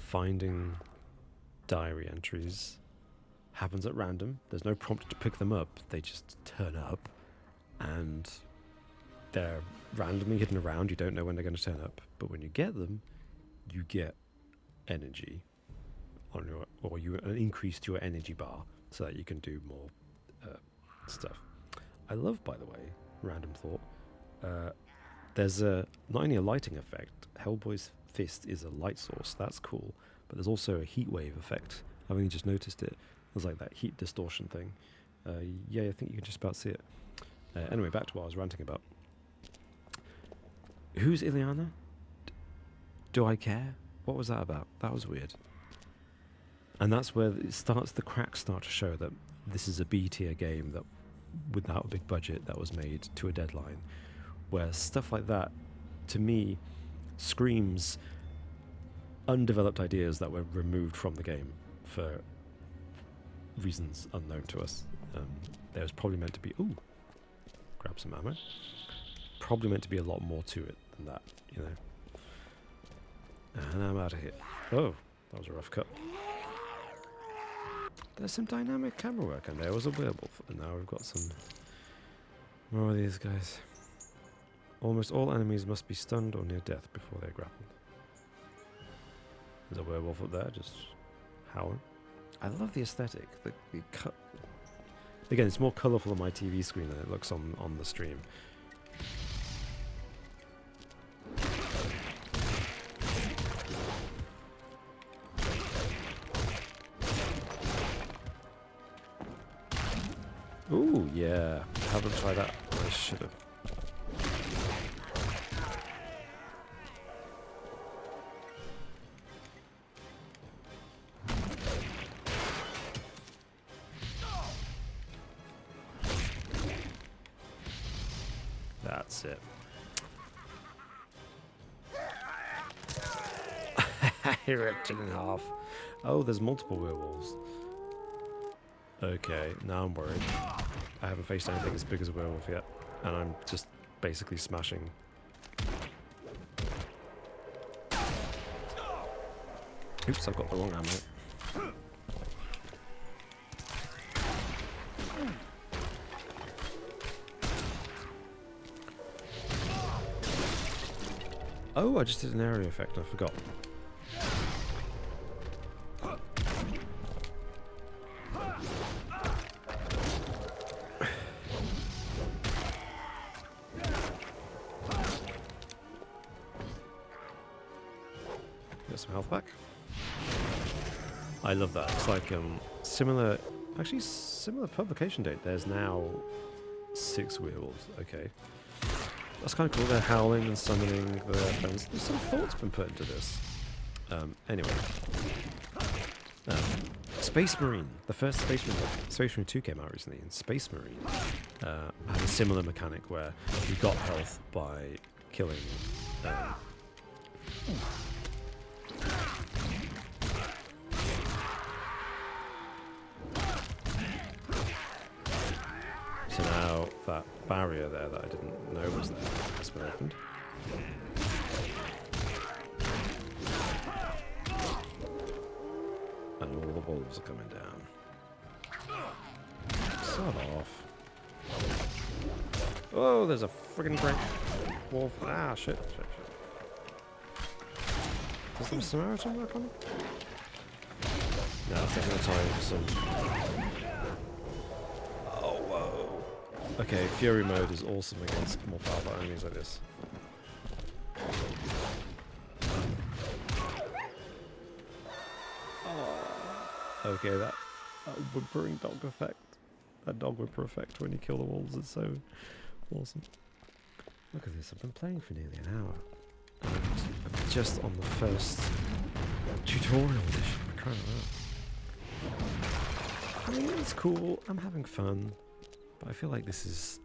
finding diary entries happens at random. There's no prompt to pick them up. They just turn up, and they're randomly hidden around. You don't know when they're going to turn up. But when you get them, you get energy on you an increase to your energy bar so that you can do more stuff. I love, by the way, random thought. There's not only a lighting effect. Hellboy's fist is a light source. That's cool. But there's also a heat wave effect. I've only just noticed it. There's like that heat distortion thing. Yeah, I think you can just about see it. Anyway, back to what I was ranting about. Who's Ileana? Do I care? What was that about? That was weird. And that's where it starts. The cracks start to show that this is a B-tier game that, without a big budget, that was made to a deadline. Where stuff like that, to me, screams undeveloped ideas that were removed from the game for reasons unknown to us. There was probably meant to be... Ooh, grab some ammo. Probably meant to be a lot more to it than that, you know. And I'm out of here. Oh, that was a rough cut. There's some dynamic camera work, and there was a werewolf, and now we've got some more of these guys. Almost all enemies must be stunned or near death before they're grappled. There's a werewolf up there, just howling. I love the aesthetic. The cut. Again, it's more colourful on my TV screen than it looks on the stream. Ooh, yeah. Haven't tried that. I should have. That's it. He ripped it in half. Oh, there's multiple werewolves. Okay, now I'm worried. I haven't faced anything as big as a werewolf yet, and I'm just basically smashing. Oops, I've got the wrong ammo. Oh, I just did an area effect, I forgot. Get some health back. I love that. It's like similar publication date. There's now 6 werewolves. Okay. That's kind of cool. They're howling and summoning their friends. There's some thought's been put into this. Anyway. Space Marine. The first Space Marine. Space Marine 2 came out recently, and Space Marine had a similar mechanic where you got health by killing... So now that barrier there that I didn't know was there has been opened. And all the wolves are coming down. Sod off. Oh, there's a friggin' great wolf. Ah, shit. Does the Samaritan work on him? No, it's taking time for some... Okay, Fury mode is awesome against more powerful enemies like this. Oh. Okay, that whimpering dog effect. That dog whimper effect when you kill the wolves is so awesome. Look at this, I've been playing for nearly an hour. And I'm just on the first tutorial edition. I'm crying out. I mean, it's cool, I'm having fun. But I feel like this is...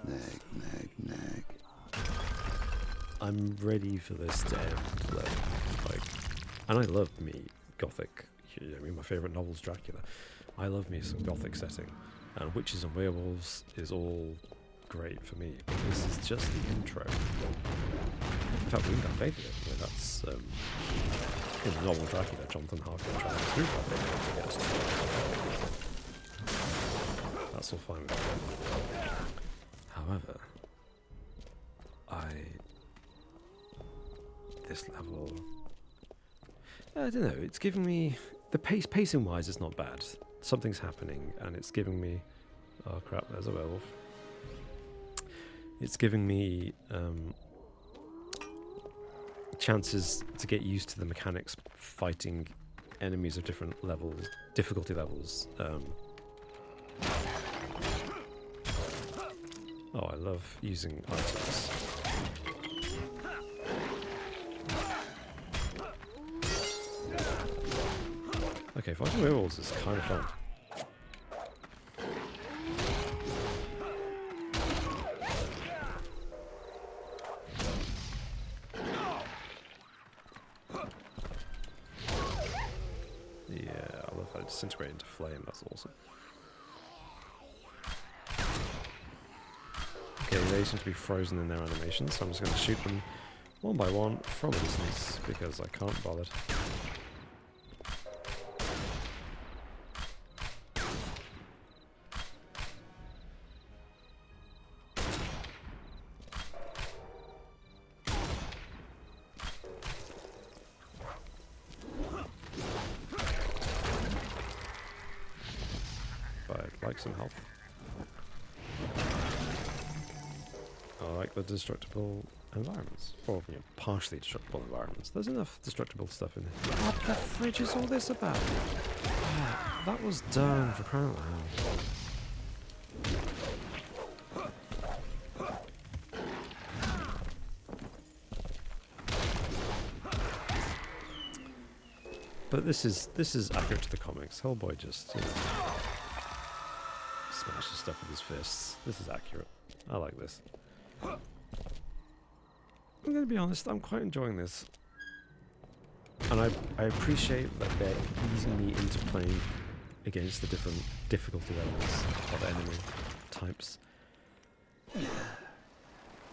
Nag. I'm ready for this to end. Like, and I love me Gothic. You know, my favourite novel's Dracula. I love me some Gothic setting. And Witches and Werewolves is all great for me. But this is just the intro. In fact, we can go basic. You know, that's... in the novel Dracula, Jonathan Harker tries to do that. That's all fine with me. However, this level, I don't know, it's giving me, the pacing wise it's not bad. Something's happening and it's giving me, oh crap, there's a werewolf. It's giving me chances to get used to the mechanics, fighting enemies of different levels, difficulty levels. Oh, I love using items. Okay, fighting werewolves is kind of fun. Yeah, I love how it disintegrates into flame, that's awesome. Okay, they seem to be frozen in their animations, so I'm just going to shoot them one by one from a distance because I can't bother. But I'd like some help. I like the destructible environments. Or, you know, partially destructible environments. There's enough destructible stuff in here. What the fridge is all this about? Ah, that was done for crying out loud. But this is accurate to the comics. Hellboy just, you know, smashes stuff with his fists. This is accurate. I like this. I'm going to be honest, I'm quite enjoying this. And I appreciate that they're easing me into playing against the different difficulty levels of enemy types.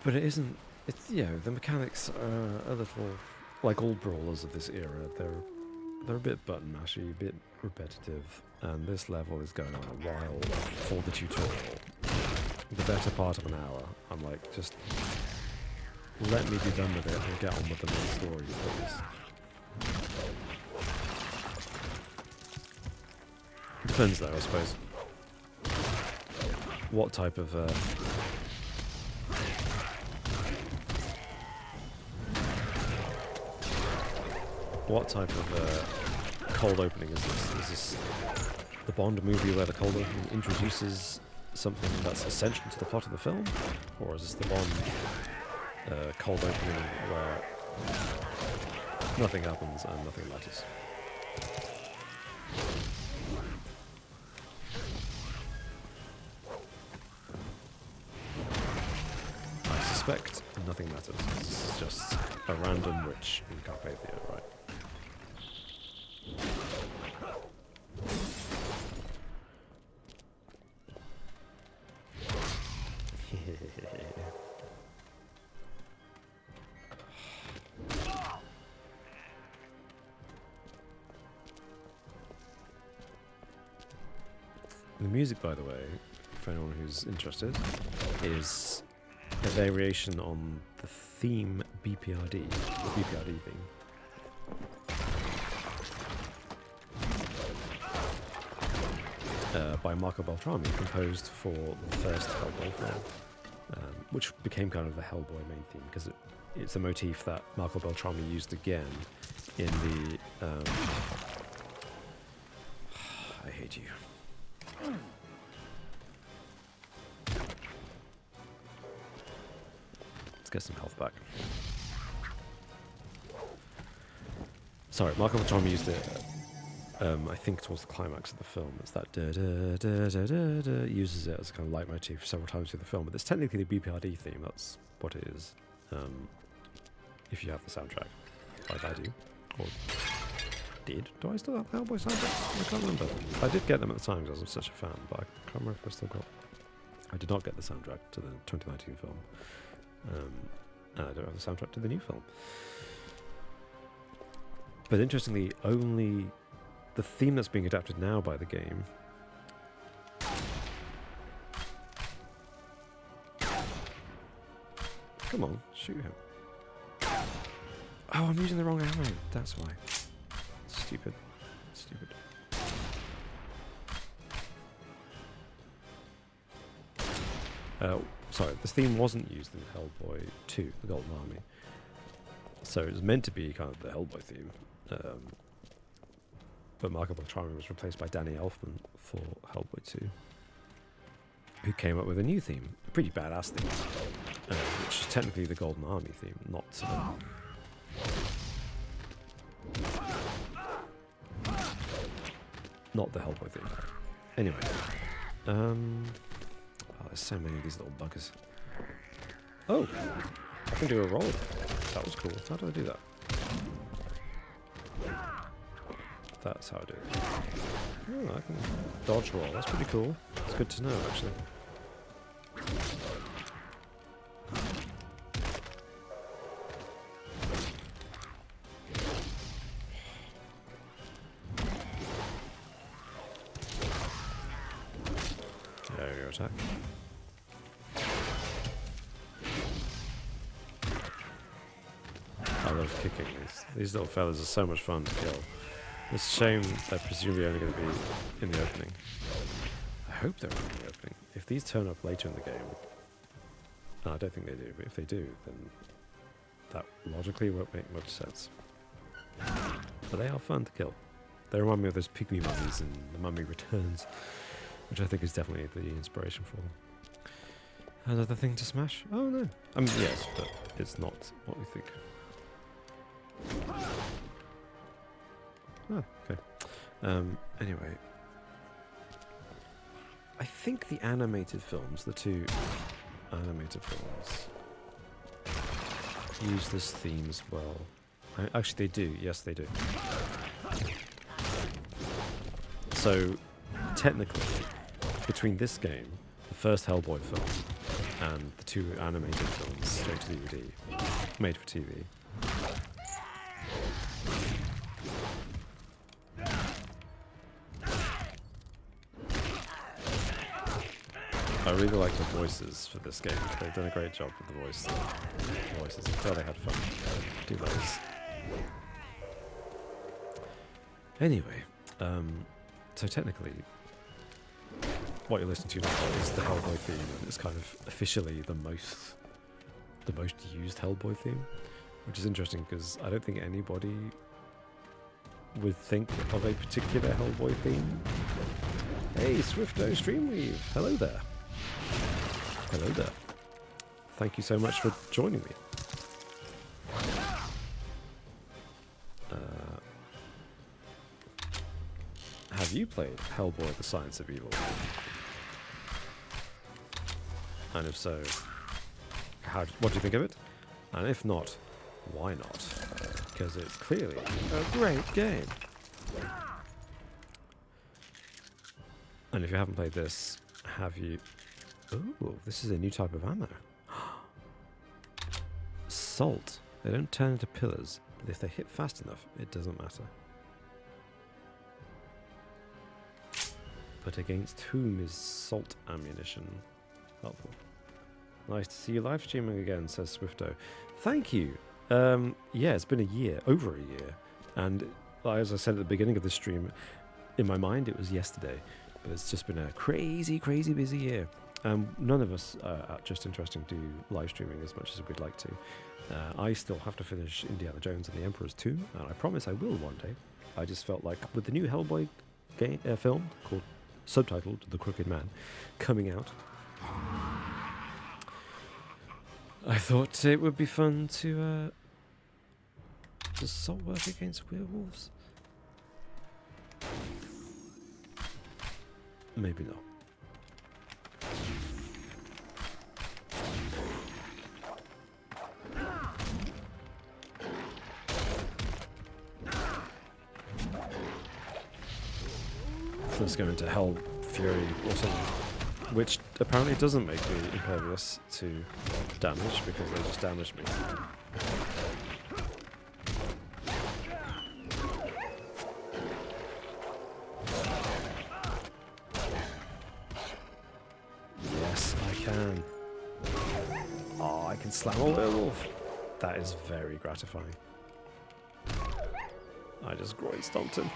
But it isn't, it's, you know, the mechanics are a little, like all brawlers of this era, they're a bit button mashy, a bit repetitive, and this level is going on a while for the tutorial. The better part of an hour. I'm like, just let me be done with it and get on with the main story, please. Depends though, I suppose. What type of cold opening is this? Is this the Bond movie where the cold opening introduces something that's essential to the plot of the film? Or is this the Bond cold opening where nothing happens and nothing matters? I suspect nothing matters. This is just a random witch in Carpathia, right? The music, by the way, for anyone who's interested, is a variation on the theme BPRD, the BPRD theme. By Marco Beltrami, composed for the first Hellboy film, which became kind of the Hellboy main theme, because it's a motif that Marco Beltrami used again in the... I hate you. Let's get some health back. Sorry, Marco Beltrami used it, I think towards the climax of the film. It's that da-da-da-da-da-da, uses it as a kind of leitmotif several times through the film, but it's technically the BPRD theme, that's what it is. If you have the soundtrack, like I do, or did. Do I still have the Hellboy soundtrack? I can't remember. I did get them at the time because I was such a fan, but I can't remember if I still got... I did not get the soundtrack to the 2019 film. And I don't have the soundtrack to the new film. But interestingly, only the theme that's being adapted now by the game come on, shoot him. Oh, I'm using the wrong ammo. That's why. Stupid. Stupid. Sorry, this theme wasn't used in Hellboy 2, The Golden Army. So it was meant to be kind of the Hellboy theme. But Marco Beltrami was replaced by Danny Elfman for Hellboy 2. who came up with a new theme, a pretty badass theme, which is technically the Golden Army theme, not the Hellboy theme. Anyway, oh, there's so many of these little buggers. Oh, I can do a roll. That was cool. How do I do that? That's how I do it. Oh, I can dodge roll. That's pretty cool. It's good to know, actually. There you go, attack. I love kicking these. These little fellas are so much fun to kill. It's a shame they're presumably only going to be in the opening. I hope they're in the opening. If these turn up later in the game... No, I don't think they do, but if they do, then that logically won't make much sense. But they are fun to kill. They remind me of those pygmy mummies in The Mummy Returns, which I think is definitely the inspiration for them. Another thing to smash? Oh no. Yes, but it's not what we think. Oh, okay. Anyway. I think the animated films, the two animated films, use this theme as well. Actually, they do. Yes, they do. So, technically, between this game, the first Hellboy film, and the two animated films, straight to DVD, made for TV, I really like the voices for this game. They've done a great job with the voices. I'm glad they had fun do those. Anyway, so technically, what you're listening to now is the Hellboy theme, and it's kind of officially the most used Hellboy theme, which is interesting because I don't think anybody would think of a particular Hellboy theme. Hey, Swifto Streamweave, hello there. Hello there. Thank you so much for joining me. Have you played Hellboy: The Science of Evil? And if so, what do you think of it? And if not, why not? Because it's clearly a great game. And if you haven't played this, have you... Ooh, this is a new type of ammo. Salt. They don't turn into pillars, but if they hit fast enough, it doesn't matter. But against whom is salt ammunition helpful? Nice to see you live streaming again, says Swifto. Thank you. Yeah, it's been a year, over a year. And as I said at the beginning of the stream, in my mind it was yesterday. But it's just been a crazy, crazy busy year. None of us are just interesting to live streaming as much as we'd like to. I still have to finish Indiana Jones and the Emperor's Tomb, and I promise I will one day. I just felt like with the new Hellboy film called subtitled The Crooked Man coming out, I thought it would be fun to does salt work against werewolves? Maybe not. Let's go into Hell Fury or something, which apparently doesn't make me impervious to damage because they just damaged me. Yes, I can. Oh, I can slam a werewolf. That is very gratifying. I just groin stomped him.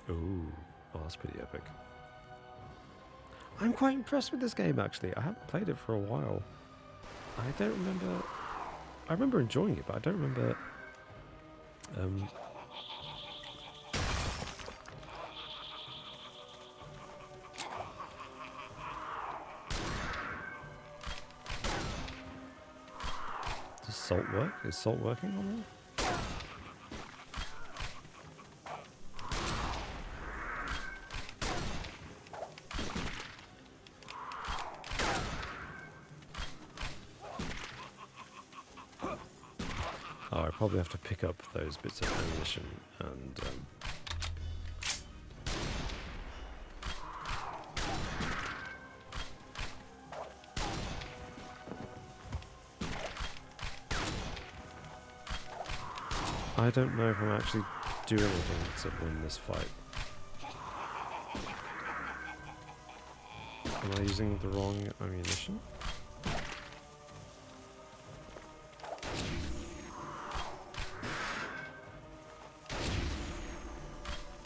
Ooh, oh, that's pretty epic. I'm quite impressed with this game, actually. I haven't played it for a while. I don't remember... I remember enjoying it, but I don't remember... salt work? Is salt working on there? Oh, I probably have to pick up those bits of ammunition and I don't know if I'm actually doing anything to win this fight. Am I using the wrong ammunition?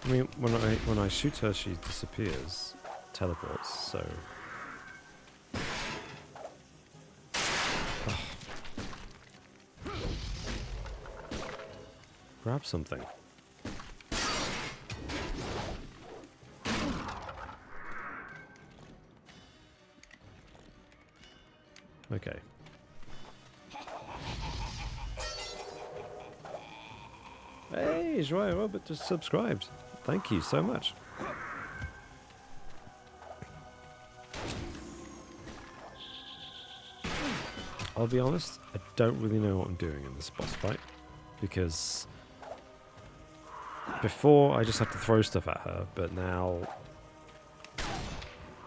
I mean, when I shoot her, she disappears, teleports. So. Ugh. Grab something. Okay. Hey, Joy Robert just subscribed. Thank you so much. I'll be honest, I don't really know what I'm doing in this boss fight, because before I just had to throw stuff at her, but now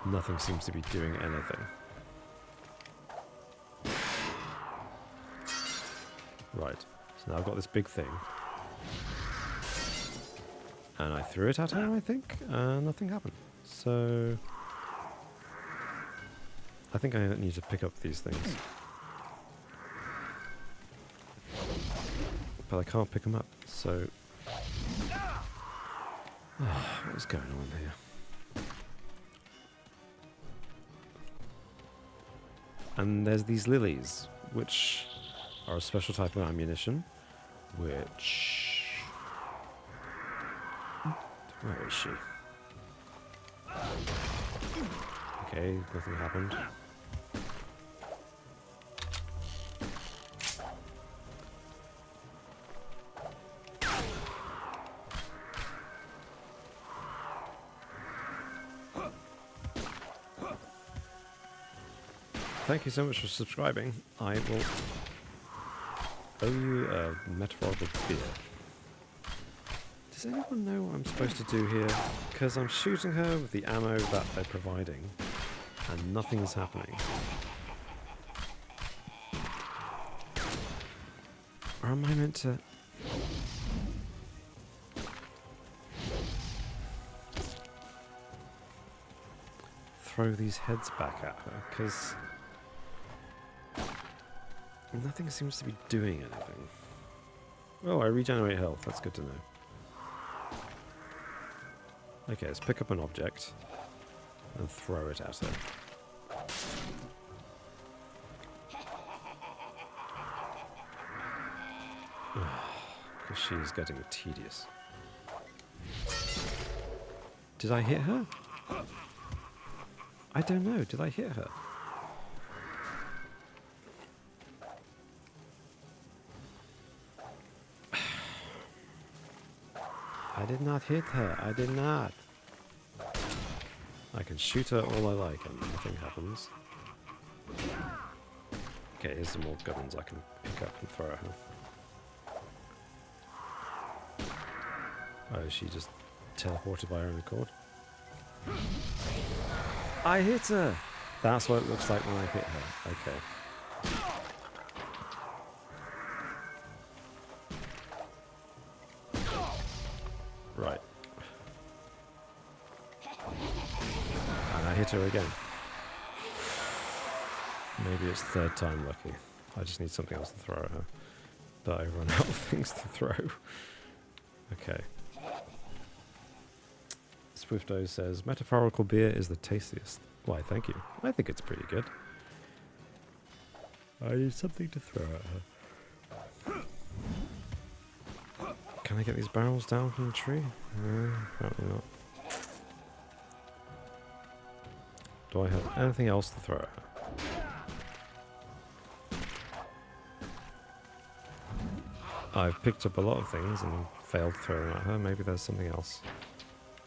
nothing seems to be doing anything. Right, so now I've got this big thing. And I threw it at her, I think, and nothing happened. So I think I need to pick up these things. But I can't pick them up, so what is going on here? And there's these lilies, which are a special type of ammunition, which... Where is she? Okay, nothing happened. Thank you so much for subscribing. I will owe you a metaphorical beer. Does anyone know what I'm supposed to do here? Because I'm shooting her with the ammo that they're providing, and nothing is happening. Or am I meant to... throw these heads back at her? Because nothing seems to be doing anything. Oh, I regenerate health. That's good to know. Okay, let's pick up an object and throw it at her. Because she's getting tedious. Did I hit her? I don't know. Did I hit her? I did not hit her. I did not. I can shoot her all I like and nothing happens. Okay, here's some more guns I can pick up and throw at her. Oh, she just teleported by her own accord. I hit her! That's what it looks like when I hit her. Okay. Right. And I hit her again. Maybe it's third time lucky. I just need something else to throw at her. But I run out of things to throw. Okay. Swifto says, metaphorical beer is the tastiest. Why, thank you. I think it's pretty good. I need something to throw at her. Can I get these barrels down from the tree? Apparently not. Do I have anything else to throw at her? I've picked up a lot of things and failed throwing at her. Maybe there's something else.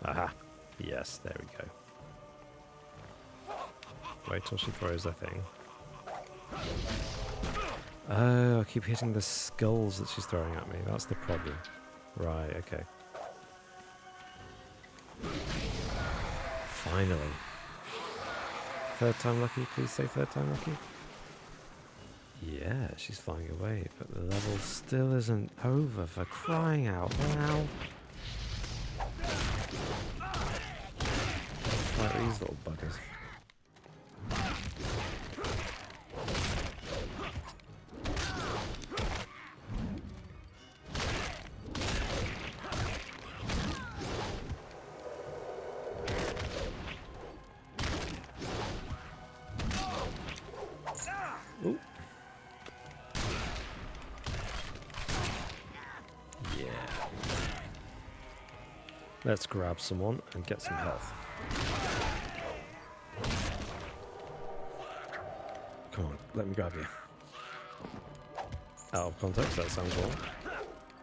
Aha. Yes, there we go. Wait till she throws her thing. Oh, I keep hitting the skulls that she's throwing at me. That's the problem. Right, okay. Finally. Third time lucky, please say third time lucky. Yeah, she's flying away, but the level still isn't over, for crying out loud. Fight these little buggers. Ooh. Yeah. Let's grab someone and get some health. Come on, let me grab you. Out of context, that sounds wrong.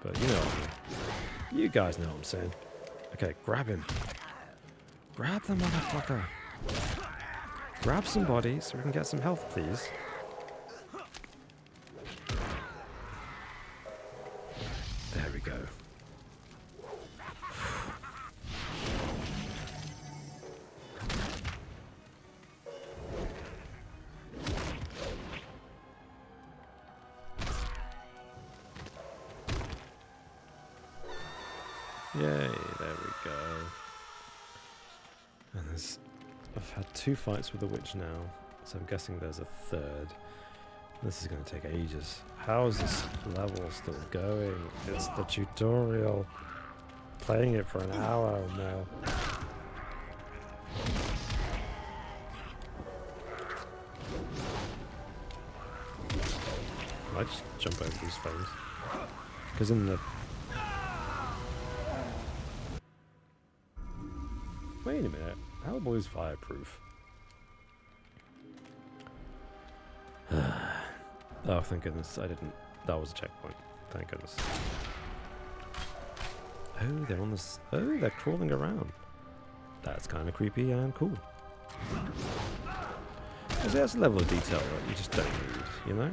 But you know what I mean. You guys know what I'm saying. Okay, grab him. Grab the motherfucker. Grab somebody so we can get some health, please. There we go. Yay, there we go. And I've had 2 fights with the witch now, so I'm guessing there's a third. This is going to take ages. How is this level still going? It's the tutorial. Playing it for an hour now. I might just jump over these things. Because in the... Wait a minute. Hellboy's fireproof. Oh, thank goodness I didn't. That was a checkpoint. Thank goodness. Oh, they're on this. Oh, they're crawling around. That's kind of creepy and cool. That's a level of detail that you just don't need, you know?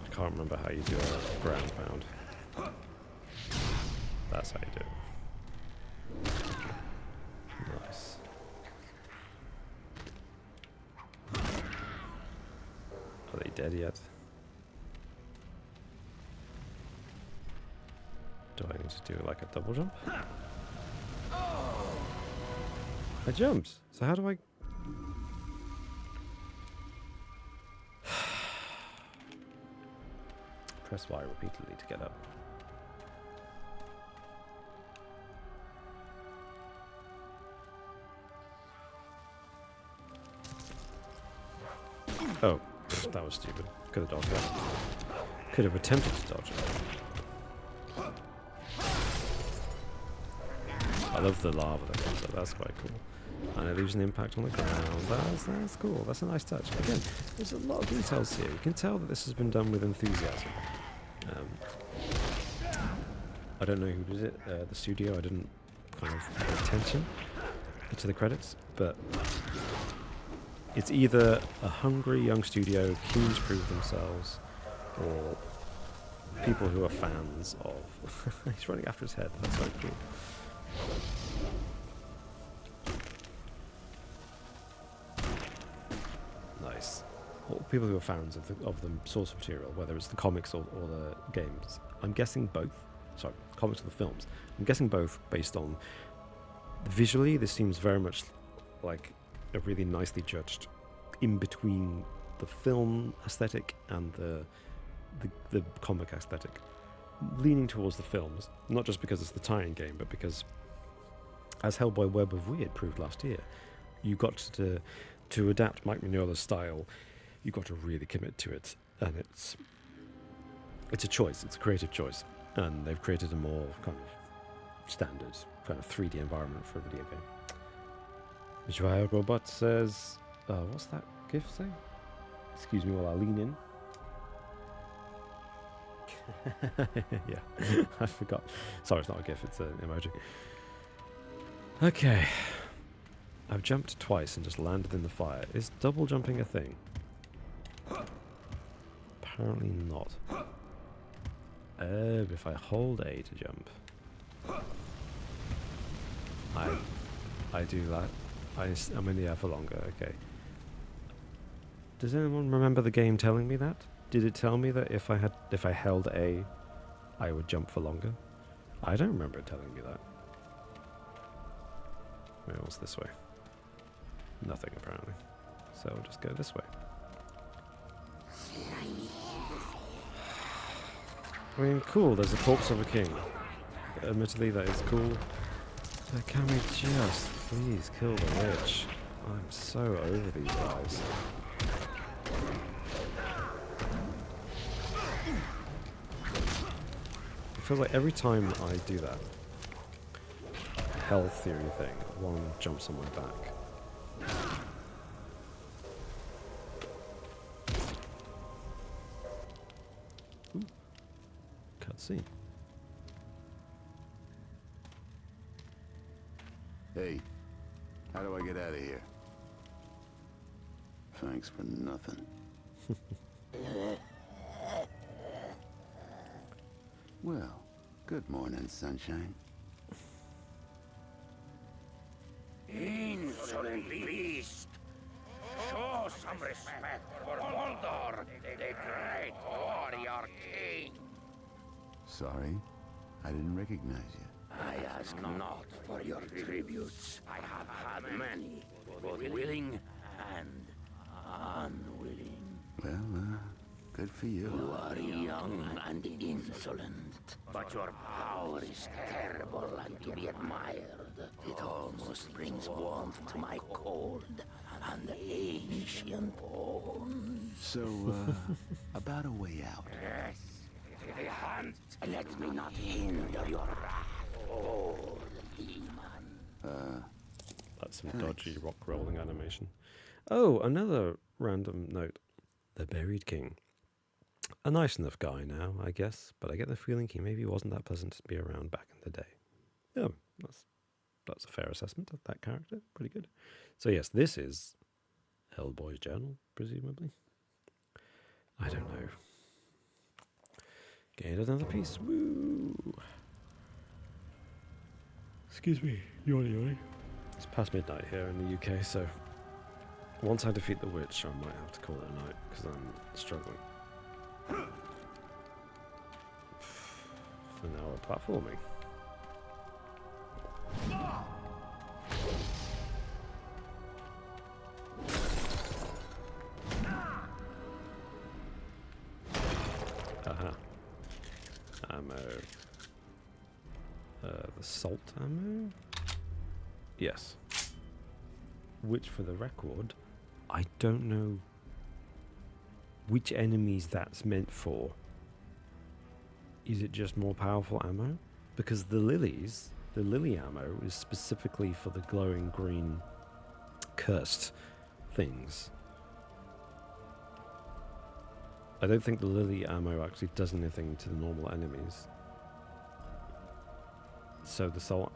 I can't remember how you do a ground pound. That's how you do it. Nice. Are they dead yet? Do I need to do like a double jump? I jumped. So how do I... Press Y repeatedly to get up. Oh, that was stupid. Could have dodged that. Could have attempted to dodge it. I love the lava that comes up. That's quite cool. And it leaves an impact on the ground. That's cool. That's a nice touch. Again, there's a lot of details here. You can tell that this has been done with enthusiasm. I don't know who did it. The studio. I didn't kind of pay attention to the credits, but it's either a hungry young studio keen to prove themselves, or people who are fans of... He's running after his head. That's so cool. Nice. Or people who are fans of the source material, whether it's the comics or the games. I'm guessing both. Sorry, comics or the films. I'm guessing both based on... Visually, this seems very much like a really nicely judged in between the film aesthetic and the comic aesthetic, leaning towards the films, not just because it's the tie-in game, but because, as Hellboy Web of Weird proved last year, you got to adapt Mike Mignola's style. You got to really commit to it, and it's a choice. It's a creative choice, and they've created a more kind of standard kind of 3D environment for a video game. Joao Robot says, what's that GIF say? Excuse me while I lean in. Yeah, I forgot. Sorry, it's not a GIF, it's an emoji. Okay. I've jumped twice and just landed in the fire. Is double jumping a thing? Apparently not. Oh, if I hold A to jump. I do that. I'm in the air for longer, okay. Does anyone remember the game telling me that? Did it tell me that if I held A, I would jump for longer? I don't remember it telling me that. Wait, what's this way? Nothing, apparently. So I'll just go this way. I mean, cool, there's a corpse of a king. Admittedly, that is cool. But can we just please kill the witch? I'm so over these guys. It feels like every time I do that hell theory thing, one jumps on my back. Ooh. Cutscene. Hey, how do I get out of here? Thanks for nothing. Well, good morning, sunshine. Insolent beast! Show some respect for Moldor, the great warrior king! Sorry, I didn't recognize you. I ask not for your tributes. I have had many, both willing and unwilling. Well, good for you. You are young and insolent, but your power is terrible and to be admired. It almost brings warmth to my cold and ancient bones. So, about a way out. Yes, the hunt. Let me not hinder your wrath, old demon. That's some dodgy rock rolling animation. Oh, another random note. The Buried King. A nice enough guy now, I guess, but I get the feeling he maybe wasn't that pleasant to be around back in the day. Oh, that's a fair assessment of that character. Pretty good. So yes, this is Hellboy's journal, presumably. I don't know. Gained another piece. Woo! Excuse me, yawny. It's past midnight here in the UK, so once I defeat the witch, I might have to call it a night, because I'm struggling. For now, we're platforming. Aha. Ammo. The salt ammo? Yes. Which, for the record, I don't know which enemies that's meant for. Is it just more powerful ammo? Because the lily ammo is specifically for the glowing green cursed things. I don't think the lily ammo actually does anything to the normal enemies. So the soul,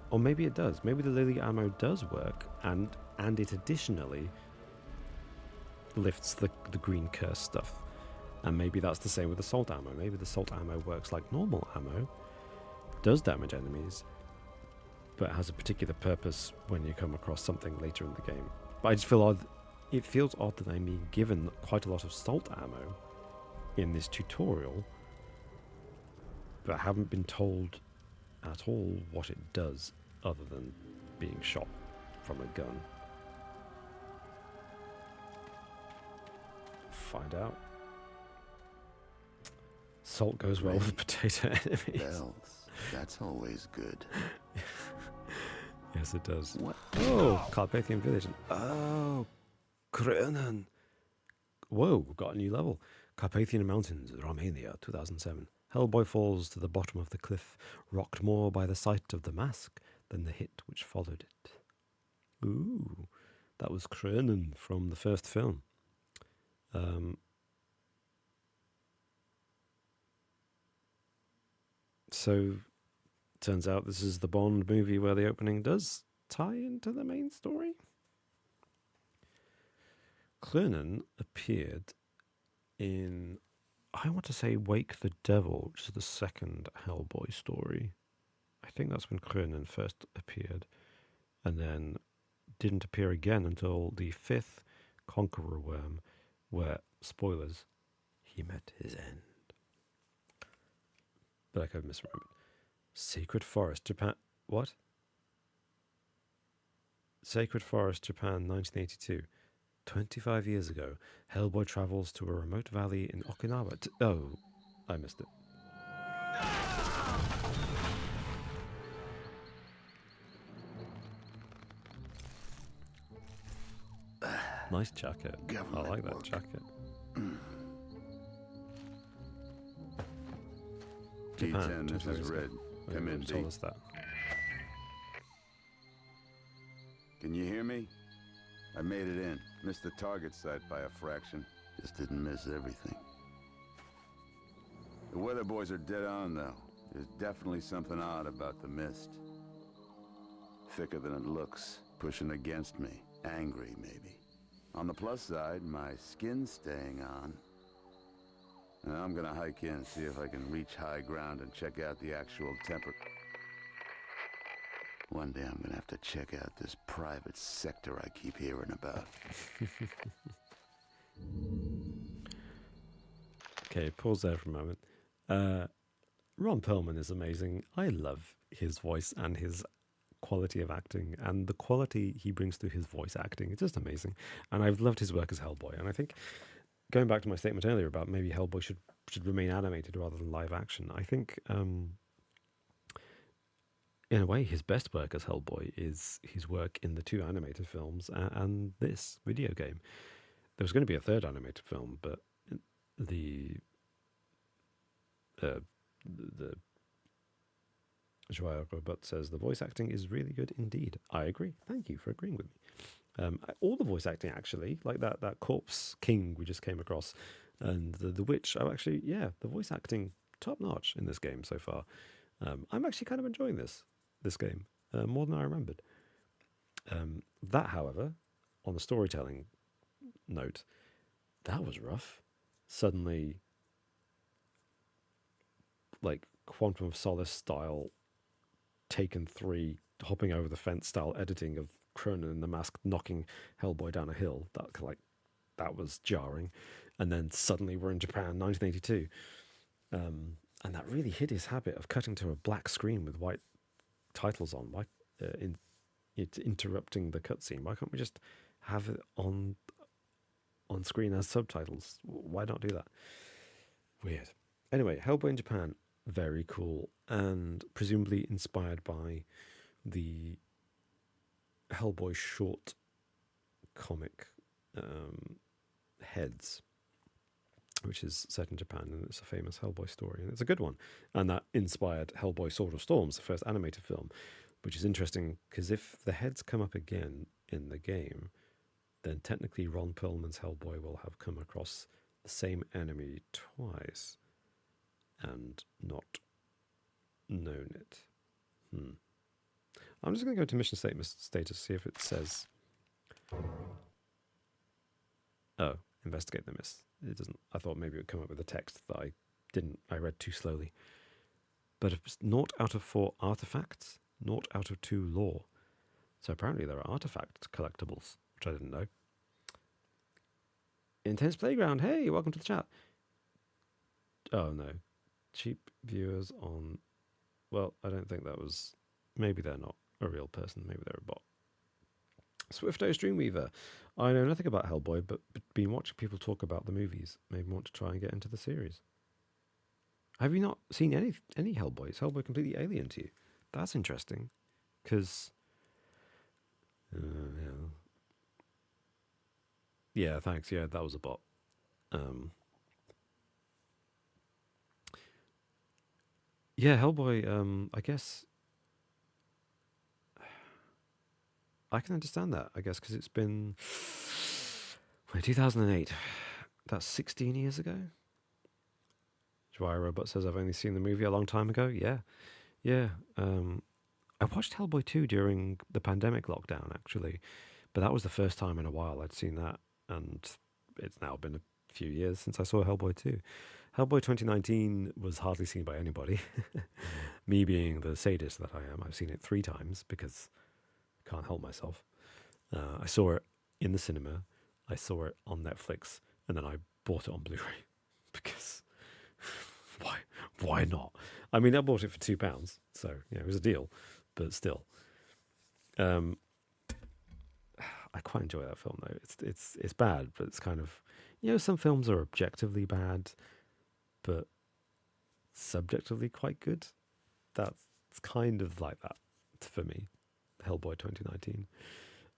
or maybe it does. Maybe the lily ammo does work, and it additionally lifts the green curse stuff. And maybe that's the same with the salt ammo. Maybe the salt ammo works like normal ammo, does damage enemies, but has a particular purpose when you come across something later in the game. But I just feel odd. It feels odd that I'm being given quite a lot of salt ammo in this tutorial, but I haven't been told at all what it does other than being shot from a gun. Find out. Salt goes well with potato enemies. Bells. That's always good. Yes, it does. What? Oh, Carpathian Village. Oh, Krönen. Whoa, we've got a new level. Carpathian Mountains, Romania, 2007. Hellboy falls to the bottom of the cliff, rocked more by the sight of the mask than the hit which followed it. Ooh, that was Cronin from the first film. So, turns out this is the Bond movie where the opening does tie into the main story. Cronin appeared in, I want to say, Wake the Devil, which is the second Hellboy story. I think that's when Cronin first appeared, and then didn't appear again until the fifth Conqueror Worm, where, spoilers, he met his end. But I could have misremembered. Sacred Forest, Japan. What? Sacred Forest, Japan, 1982. 25 years ago, Hellboy travels to a remote valley in Okinawa. Oh, I missed it. Nice jacket. I like that jacket. Japan, D10, this is Red. Come in, told D. us that. Can you hear me? I made it in. Missed the target site by a fraction. Just didn't miss everything. The weather boys are dead on, though. There's definitely something odd about the mist. Thicker than it looks. Pushing against me. Angry, maybe. On the plus side, my skin's staying on. And I'm gonna hike in, see if I can reach high ground and check out the actual temperature. One day I'm gonna have to check out this private sector I keep hearing about. Okay, pause there for a moment. Ron Perlman is amazing. I love his voice and his quality of acting, and the quality he brings to his voice acting. It's just amazing. And I've loved his work as Hellboy. And I think, going back to my statement earlier about maybe Hellboy should remain animated rather than live action, I think in a way, his best work as Hellboy is his work in the two animated films and this video game. There was going to be a third animated film, but the Joao Robot says the voice acting is really good indeed. I agree. Thank you for agreeing with me. All the voice acting, actually, like that Corpse King we just came across, and the Witch. Oh, actually, yeah, the voice acting top notch in this game so far. I'm actually kind of enjoying this game more than I remembered. That, however, on the storytelling note, that was rough. Suddenly, like Quantum of Solace style, Taken 3, hopping over the fence style editing of Cronin and the Mask knocking Hellboy down a hill. That was jarring. And then suddenly we're in Japan, 1982. And that really hid his habit of cutting to a black screen with white titles on. Why it's interrupting the cutscene? Why can't we just have it on screen as subtitles? Why not do that? Weird. Anyway, Hellboy in Japan, very cool, and presumably inspired by the Hellboy short comic Heads, which is set in Japan, and it's a famous Hellboy story, and it's a good one. And that inspired Hellboy Sword of Storms, the first animated film, which is interesting because if the heads come up again in the game, then technically Ron Perlman's Hellboy will have come across the same enemy twice and not known it. I'm just going to go to mission status, see if it says... Oh, investigate the miss. It doesn't. I thought maybe it would come up with a text that I didn't. I read too slowly. But it's 0 out of 4 artifacts, 0 out of 2 lore. So apparently there are artifact collectibles, which I didn't know. Intense Playground, hey, welcome to the chat. Oh no, cheap viewers on... Well, I don't think that was... Maybe they're not a real person, maybe they're a bot. Swifto Streamweaver, I know nothing about Hellboy, but been watching people talk about the movies. Maybe want to try and get into the series. Have you not seen any Hellboy? Is Hellboy completely alien to you? That's interesting, because... yeah, thanks. Yeah, that was a bot. Yeah, Hellboy, I guess... I can understand that, I guess, because it's been 2008. That's 16 years ago. Dry Robot says, I've only seen the movie a long time ago. Yeah. Yeah. I watched Hellboy 2 during the pandemic lockdown, actually. But that was the first time in a while I'd seen that. And it's now been a few years since I saw Hellboy 2. Hellboy 2019 was hardly seen by anybody. Me being the sadist that I am, I've seen it 3 times because I can't help myself. I saw it in the cinema, I saw it on Netflix, and then I bought it on Blu-ray because why not? I mean, I bought it for £2, so yeah, it was a deal, but still, I quite enjoy that film though. It's bad, but it's kind of, some films are objectively bad, but subjectively quite good. That's kind of like that for me. Hellboy 2019.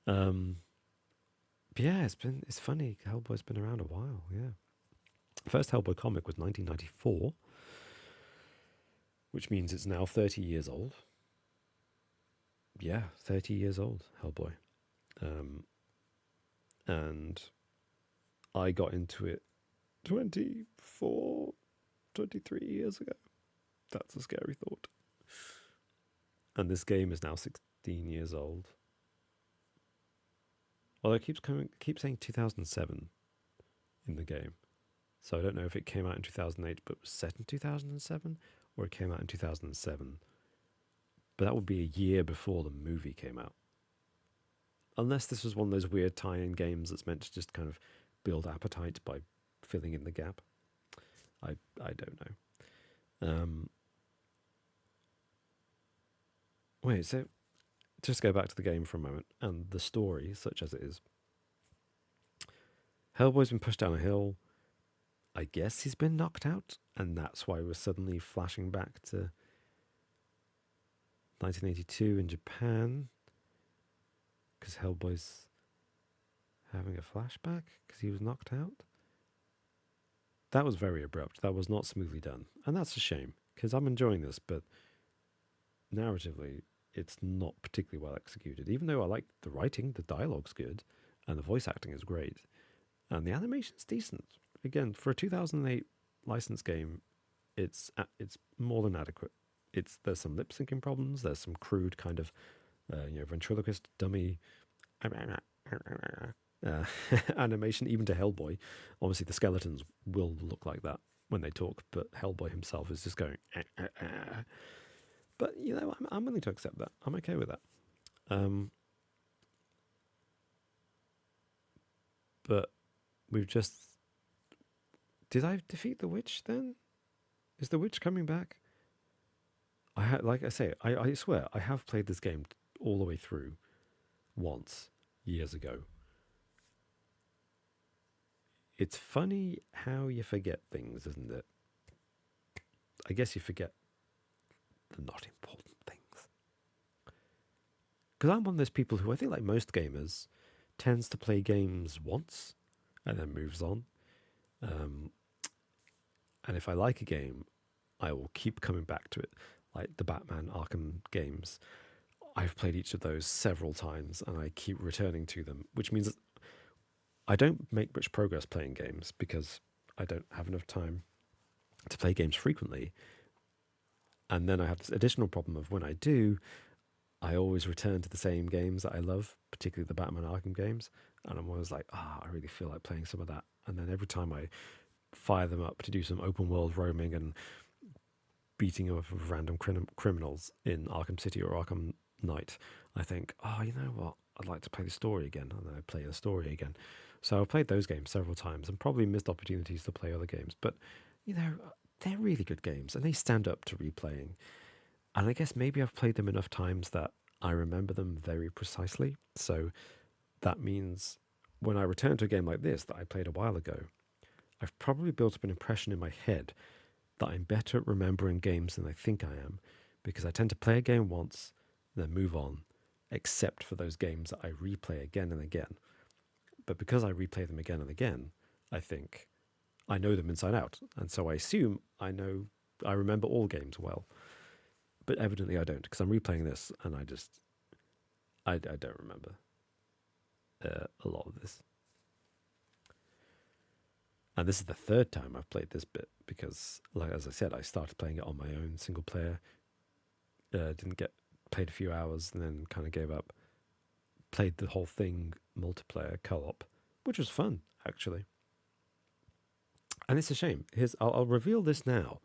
But yeah, it's funny. Hellboy's been around a while. Yeah, first Hellboy comic was 1994, which means it's now 30 years old. Yeah, 30 years old, Hellboy. And I got into it 23 years ago. That's a scary thought. And this game is now 16 years old. Although it keeps saying 2007 in the game. So I don't know if it came out in 2008 but was set in 2007, or it came out in 2007. But that would be a year before the movie came out. Unless this was one of those weird tie-in games that's meant to just kind of build appetite by filling in the gap. I don't know. Wait, so just go back to the game for a moment and the story, such as it is. Hellboy's been pushed down a hill. I guess he's been knocked out, and that's why we're suddenly flashing back to 1982 in Japan, because Hellboy's having a flashback because he was knocked out. That was very abrupt. That was not smoothly done, and that's a shame because I'm enjoying this, but narratively it's not particularly well executed. Even though I like the writing, the dialogue's good, and the voice acting is great, and the animation's decent. Again, for a 2008 licensed game, it's more than adequate. There's some lip syncing problems. There's some crude kind of ventriloquist dummy animation, even to Hellboy. Obviously, the skeletons will look like that when they talk, but Hellboy himself is just going. But I'm willing to accept that. I'm okay with that. But we've just. Did I defeat the witch then? Is the witch coming back? Like I say, I swear I have played this game all the way through once years ago. It's funny how you forget things, isn't it? I guess you forget the not important things. Because I'm one of those people who, I think like most gamers, tends to play games once and then moves on. And if I like a game, I will keep coming back to it. Like the Batman Arkham games. I've played each of those several times and I keep returning to them, which means that I don't make much progress playing games because I don't have enough time to play games frequently. And then I have this additional problem of when I do, I always return to the same games that I love, particularly the Batman Arkham games. And I'm always like, I really feel like playing some of that. And then every time I fire them up to do some open world roaming and beating up of random criminals in Arkham City or Arkham Knight, I think, you know what? I'd like to play the story again. And then I play the story again. So I've played those games several times and probably missed opportunities to play other games. But, they're really good games and they stand up to replaying. And I guess maybe I've played them enough times that I remember them very precisely. So that means when I return to a game like this that I played a while ago, I've probably built up an impression in my head that I'm better at remembering games than I think I am, because I tend to play a game once, then move on, except for those games that I replay again and again. But because I replay them again and again, I think I know them inside out. And so I assume I remember all games well. But evidently I don't, because I'm replaying this and I don't remember. a lot of this. And this is the third time I've played this bit because, like as I said, I started playing it on my own, single player. Played a few hours and then kind of gave up. Played the whole thing multiplayer co-op, which was fun actually. And it's a shame. I'll reveal this now,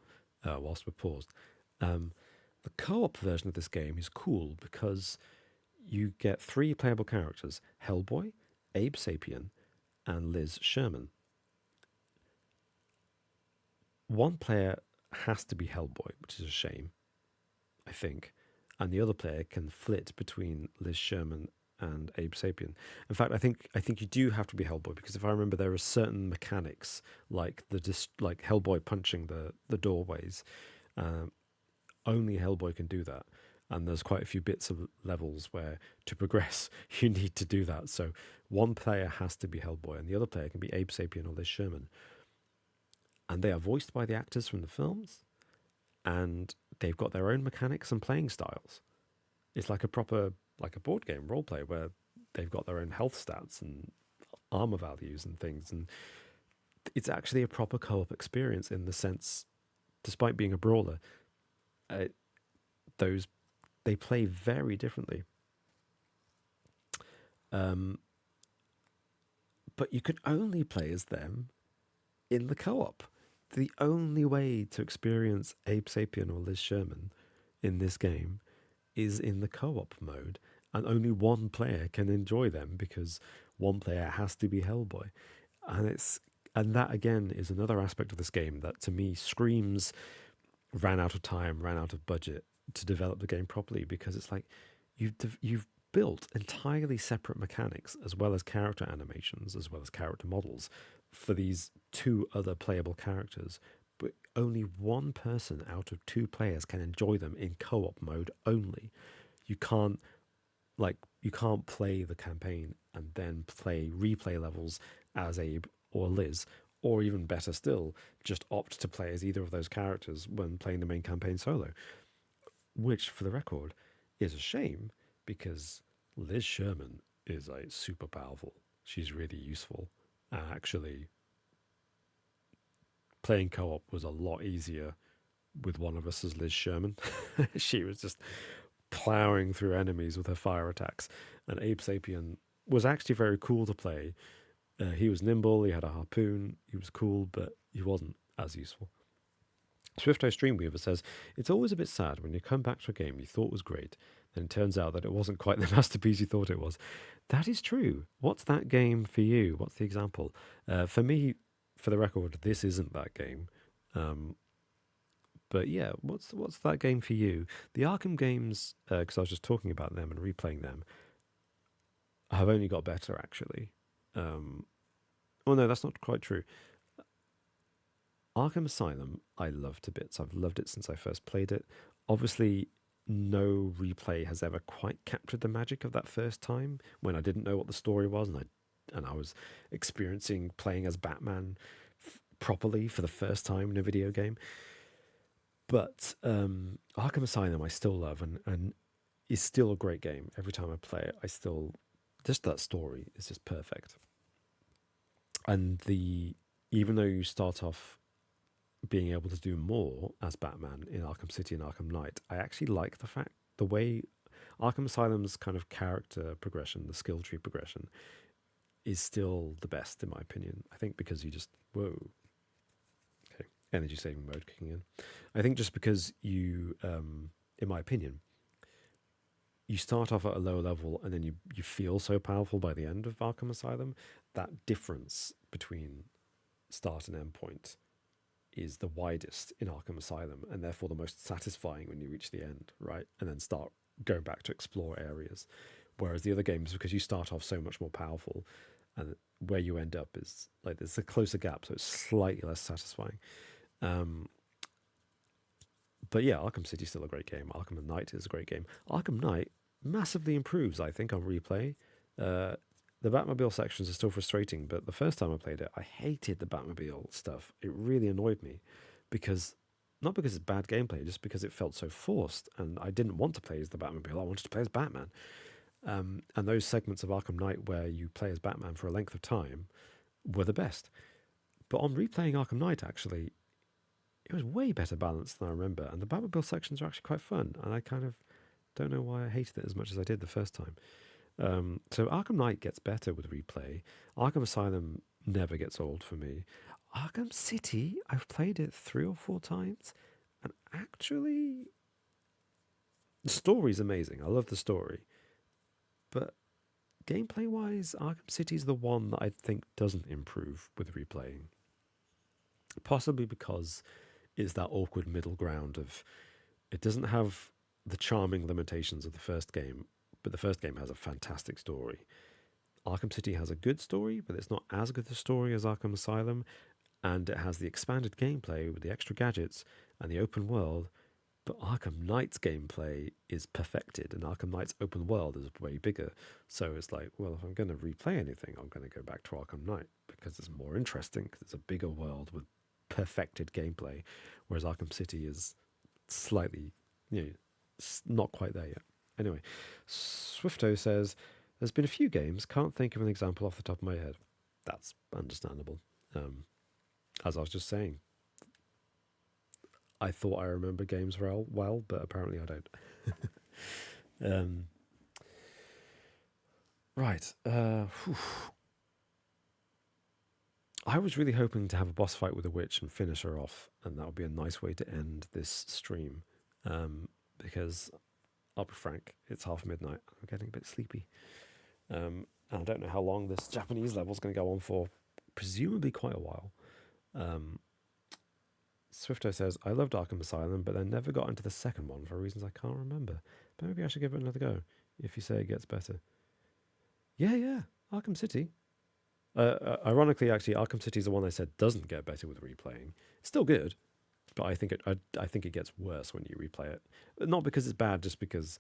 whilst we're paused. The co-op version of this game is cool because you get 3 playable characters: Hellboy, Abe Sapien, and Liz Sherman. One player has to be Hellboy, which is a shame, I think, and the other player can flit between Liz Sherman and Abe Sapien. In fact, I think you do have to be Hellboy because if I remember, there are certain mechanics like like Hellboy punching the doorways. Only Hellboy can do that, and there's quite a few bits of levels where to progress you need to do that. So one player has to be Hellboy, and the other player can be Abe Sapien or Liz Sherman. And they are voiced by the actors from the films, and they've got their own mechanics and playing styles. It's like a proper, like a board game roleplay where they've got their own health stats and armor values and things. And it's actually a proper co-op experience in the sense, despite being a brawler, they play very differently. But you can only play as them in the co-op. The only way to experience Abe Sapien or Liz Sherman in this game is in the co-op mode, and only one player can enjoy them because one player has to be Hellboy. And that again is another aspect of this game that to me screams ran out of time, ran out of budget to develop the game properly, because it's like you've built entirely separate mechanics as well as character animations as well as character models for these 2 other playable characters, but only one person out of 2 players can enjoy them in co-op mode only. You can't play the campaign and then replay levels as Abe or Liz, or even better still, just opt to play as either of those characters when playing the main campaign solo. Which, for the record, is a shame because Liz Sherman is like super powerful. She's really useful. Actually, playing co-op was a lot easier with one of us as Liz Sherman. She was just plowing through enemies with her fire attacks. And Abe Sapien was actually very cool to play. He was nimble, he had a harpoon, he was cool, but he wasn't as useful. Swifto Streamweaver says, it's always a bit sad when you come back to a game you thought was great, then it turns out that it wasn't quite the masterpiece you thought it was. That is true. What's that game for you? What's the example? For me, for the record, this isn't that game. But yeah, what's that game for you? The Arkham games, because I was just talking about them and replaying them, have only got better, actually. Oh no, that's not quite true. Arkham Asylum, I love to bits. I've loved it since I first played it. Obviously, no replay has ever quite captured the magic of that first time when I didn't know what the story was and I was experiencing playing as Batman properly for the first time in a video game. But Arkham Asylum I still love and is still a great game. Every time I play it, just that story is just perfect. And even though you start off being able to do more as Batman in Arkham City and Arkham Knight, I actually like the way Arkham Asylum's kind of character progression, the skill tree progression, is still the best in my opinion. I think because you just, okay, energy saving mode kicking in. I think just because you, in my opinion, you start off at a low level and then you feel so powerful by the end of Arkham Asylum. That difference between start and end point is the widest in Arkham Asylum and therefore the most satisfying when you reach the end, right? And then start going back to explore areas. Whereas the other games, because you start off so much more powerful and where you end up is like there's a closer gap, so it's slightly less satisfying. But yeah, Arkham City is still a great game. Arkham Knight is a great game. Arkham Knight massively improves, I think, on replay. The Batmobile sections are still frustrating, but the first time I played it, I hated the Batmobile stuff. It really annoyed me not because it's bad gameplay, just because it felt so forced, and I didn't want to play as the Batmobile. I wanted to play as Batman. And those segments of Arkham Knight where you play as Batman for a length of time were the best. But on replaying Arkham Knight, actually, it was way better balanced than I remember. And the Batmobile sections are actually quite fun. And I kind of don't know why I hated it as much as I did the first time. So Arkham Knight gets better with replay. Arkham Asylum never gets old for me. Arkham City, I've played it 3 or 4 times. And actually, the story's amazing. I love the story. But gameplay-wise, Arkham City's the one that I think doesn't improve with replaying. Possibly because it's that awkward middle ground of it doesn't have the charming limitations of the first game, but the first game has a fantastic story. Arkham City has a good story, but it's not as good a story as Arkham Asylum, and it has the expanded gameplay with the extra gadgets and the open world, but Arkham Knight's gameplay is perfected, and Arkham Knight's open world is way bigger. So it's like, well, if I'm going to replay anything, I'm going to go back to Arkham Knight, because it's more interesting, because it's a bigger world with perfected gameplay, whereas Arkham City is slightly, not quite there yet. Anyway, Swifto says, there's been a few games, can't think of an example off the top of my head. That's understandable. As I was just saying, I thought I remember games well, but apparently I don't. Right. I was really hoping to have a boss fight with a witch and finish her off, and that would be a nice way to end this stream. Because, I'll be frank, it's half midnight. I'm getting a bit sleepy. And I don't know how long this Japanese level is going to go on for. Presumably quite a while. Swifto says, I loved Arkham Asylum, but then never got into the second one for reasons I can't remember. But maybe I should give it another go, if you say it gets better. Yeah, Arkham City. Ironically, actually, Arkham City is the one I said doesn't get better with replaying. It's still good, but I think it gets worse when you replay it. Not because it's bad, just because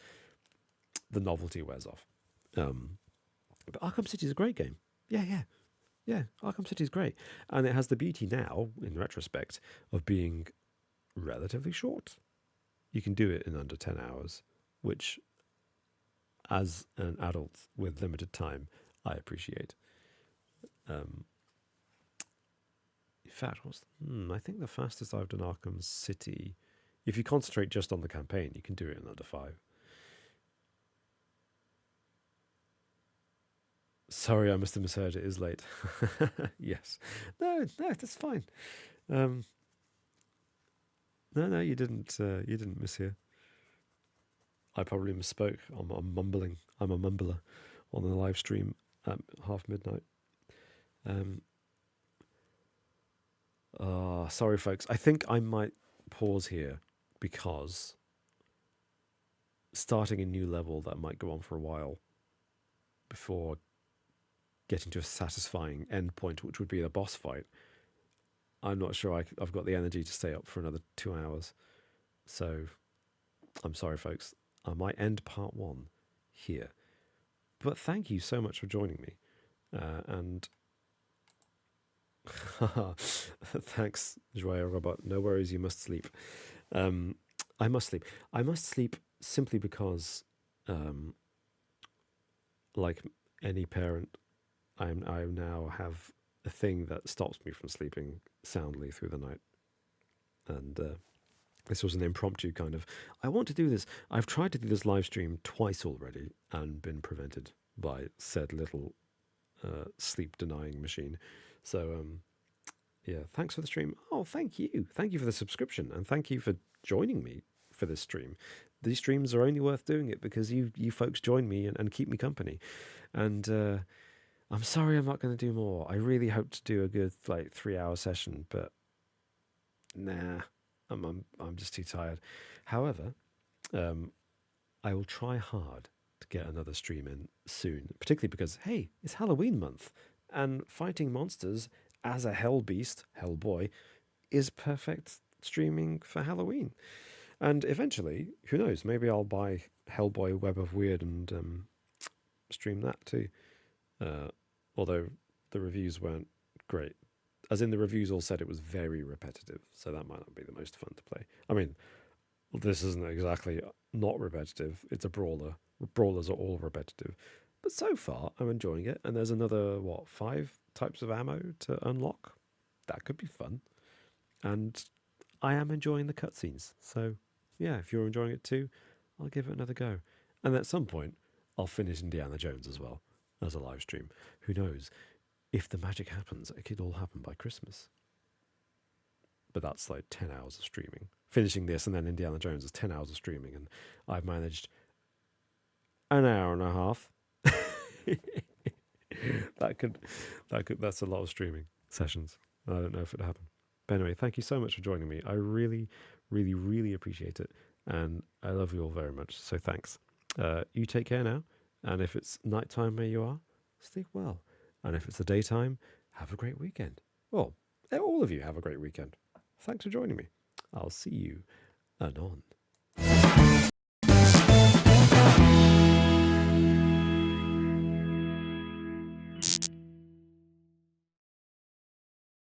the novelty wears off. But Arkham City is a great game. Yeah, Arkham City is great. And it has the beauty now, in retrospect, of being relatively short. You can do it in under 10 hours, which, as an adult with limited time, I appreciate. In fact, I think the fastest I've done Arkham City, if you concentrate just on the campaign, you can do it in under 5. Sorry, I must have misheard. It is late. Yes. No, that's fine. No, you didn't. You didn't mishear. I probably misspoke. I'm mumbling. I'm a mumbler on the live stream at half midnight. Sorry, folks. I think I might pause here because starting a new level that might go on for a while before getting to a satisfying end point, which would be the boss fight. I'm not sure I've got the energy to stay up for another 2 hours. So I'm sorry, folks. I might end part 1 here. But thank you so much for joining me. And thanks, Joya Robot. No worries, you must sleep. I must sleep. I must sleep simply because, like any parent, I now have a thing that stops me from sleeping soundly through the night. And this was an impromptu kind of, I want to do this. I've tried to do this live stream twice already and been prevented by said little sleep-denying machine. So, yeah, thanks for the stream. Oh, thank you. Thank you for the subscription, and thank you for joining me for this stream. These streams are only worth doing it because you folks join me and keep me company. And I'm sorry I'm not going to do more. I really hope to do a good 3-hour session, but nah, I'm just too tired. However, I will try hard to get another stream in soon, particularly because, hey, it's Halloween month, and fighting monsters as a hell beast, Hellboy, is perfect streaming for Halloween. And eventually, who knows, maybe I'll buy Hellboy Web of Weird and stream that too. Although the reviews weren't great. As in, the reviews all said it was very repetitive, so that might not be the most fun to play. I mean, this isn't exactly not repetitive. It's a brawler, Brawlers are all repetitive. But so far, I'm enjoying it. And there's another, 5 types of ammo to unlock? That could be fun. And I am enjoying the cutscenes. So, yeah, if you're enjoying it too, I'll give it another go. And at some point, I'll finish Indiana Jones as well as a live stream. Who knows? If the magic happens, it could all happen by Christmas. But that's like 10 hours of streaming. Finishing this and then Indiana Jones is 10 hours of streaming, and I've managed an hour and a half. That's a lot of streaming sessions. I don't know if it'd happen. But anyway, thank you so much for joining me. I really, really, really appreciate it. And I love you all very much. So thanks. You take care now. And if it's nighttime where you are, sleep well. And if it's the daytime, have a great weekend. Well, all of you have a great weekend. Thanks for joining me. I'll see you anon.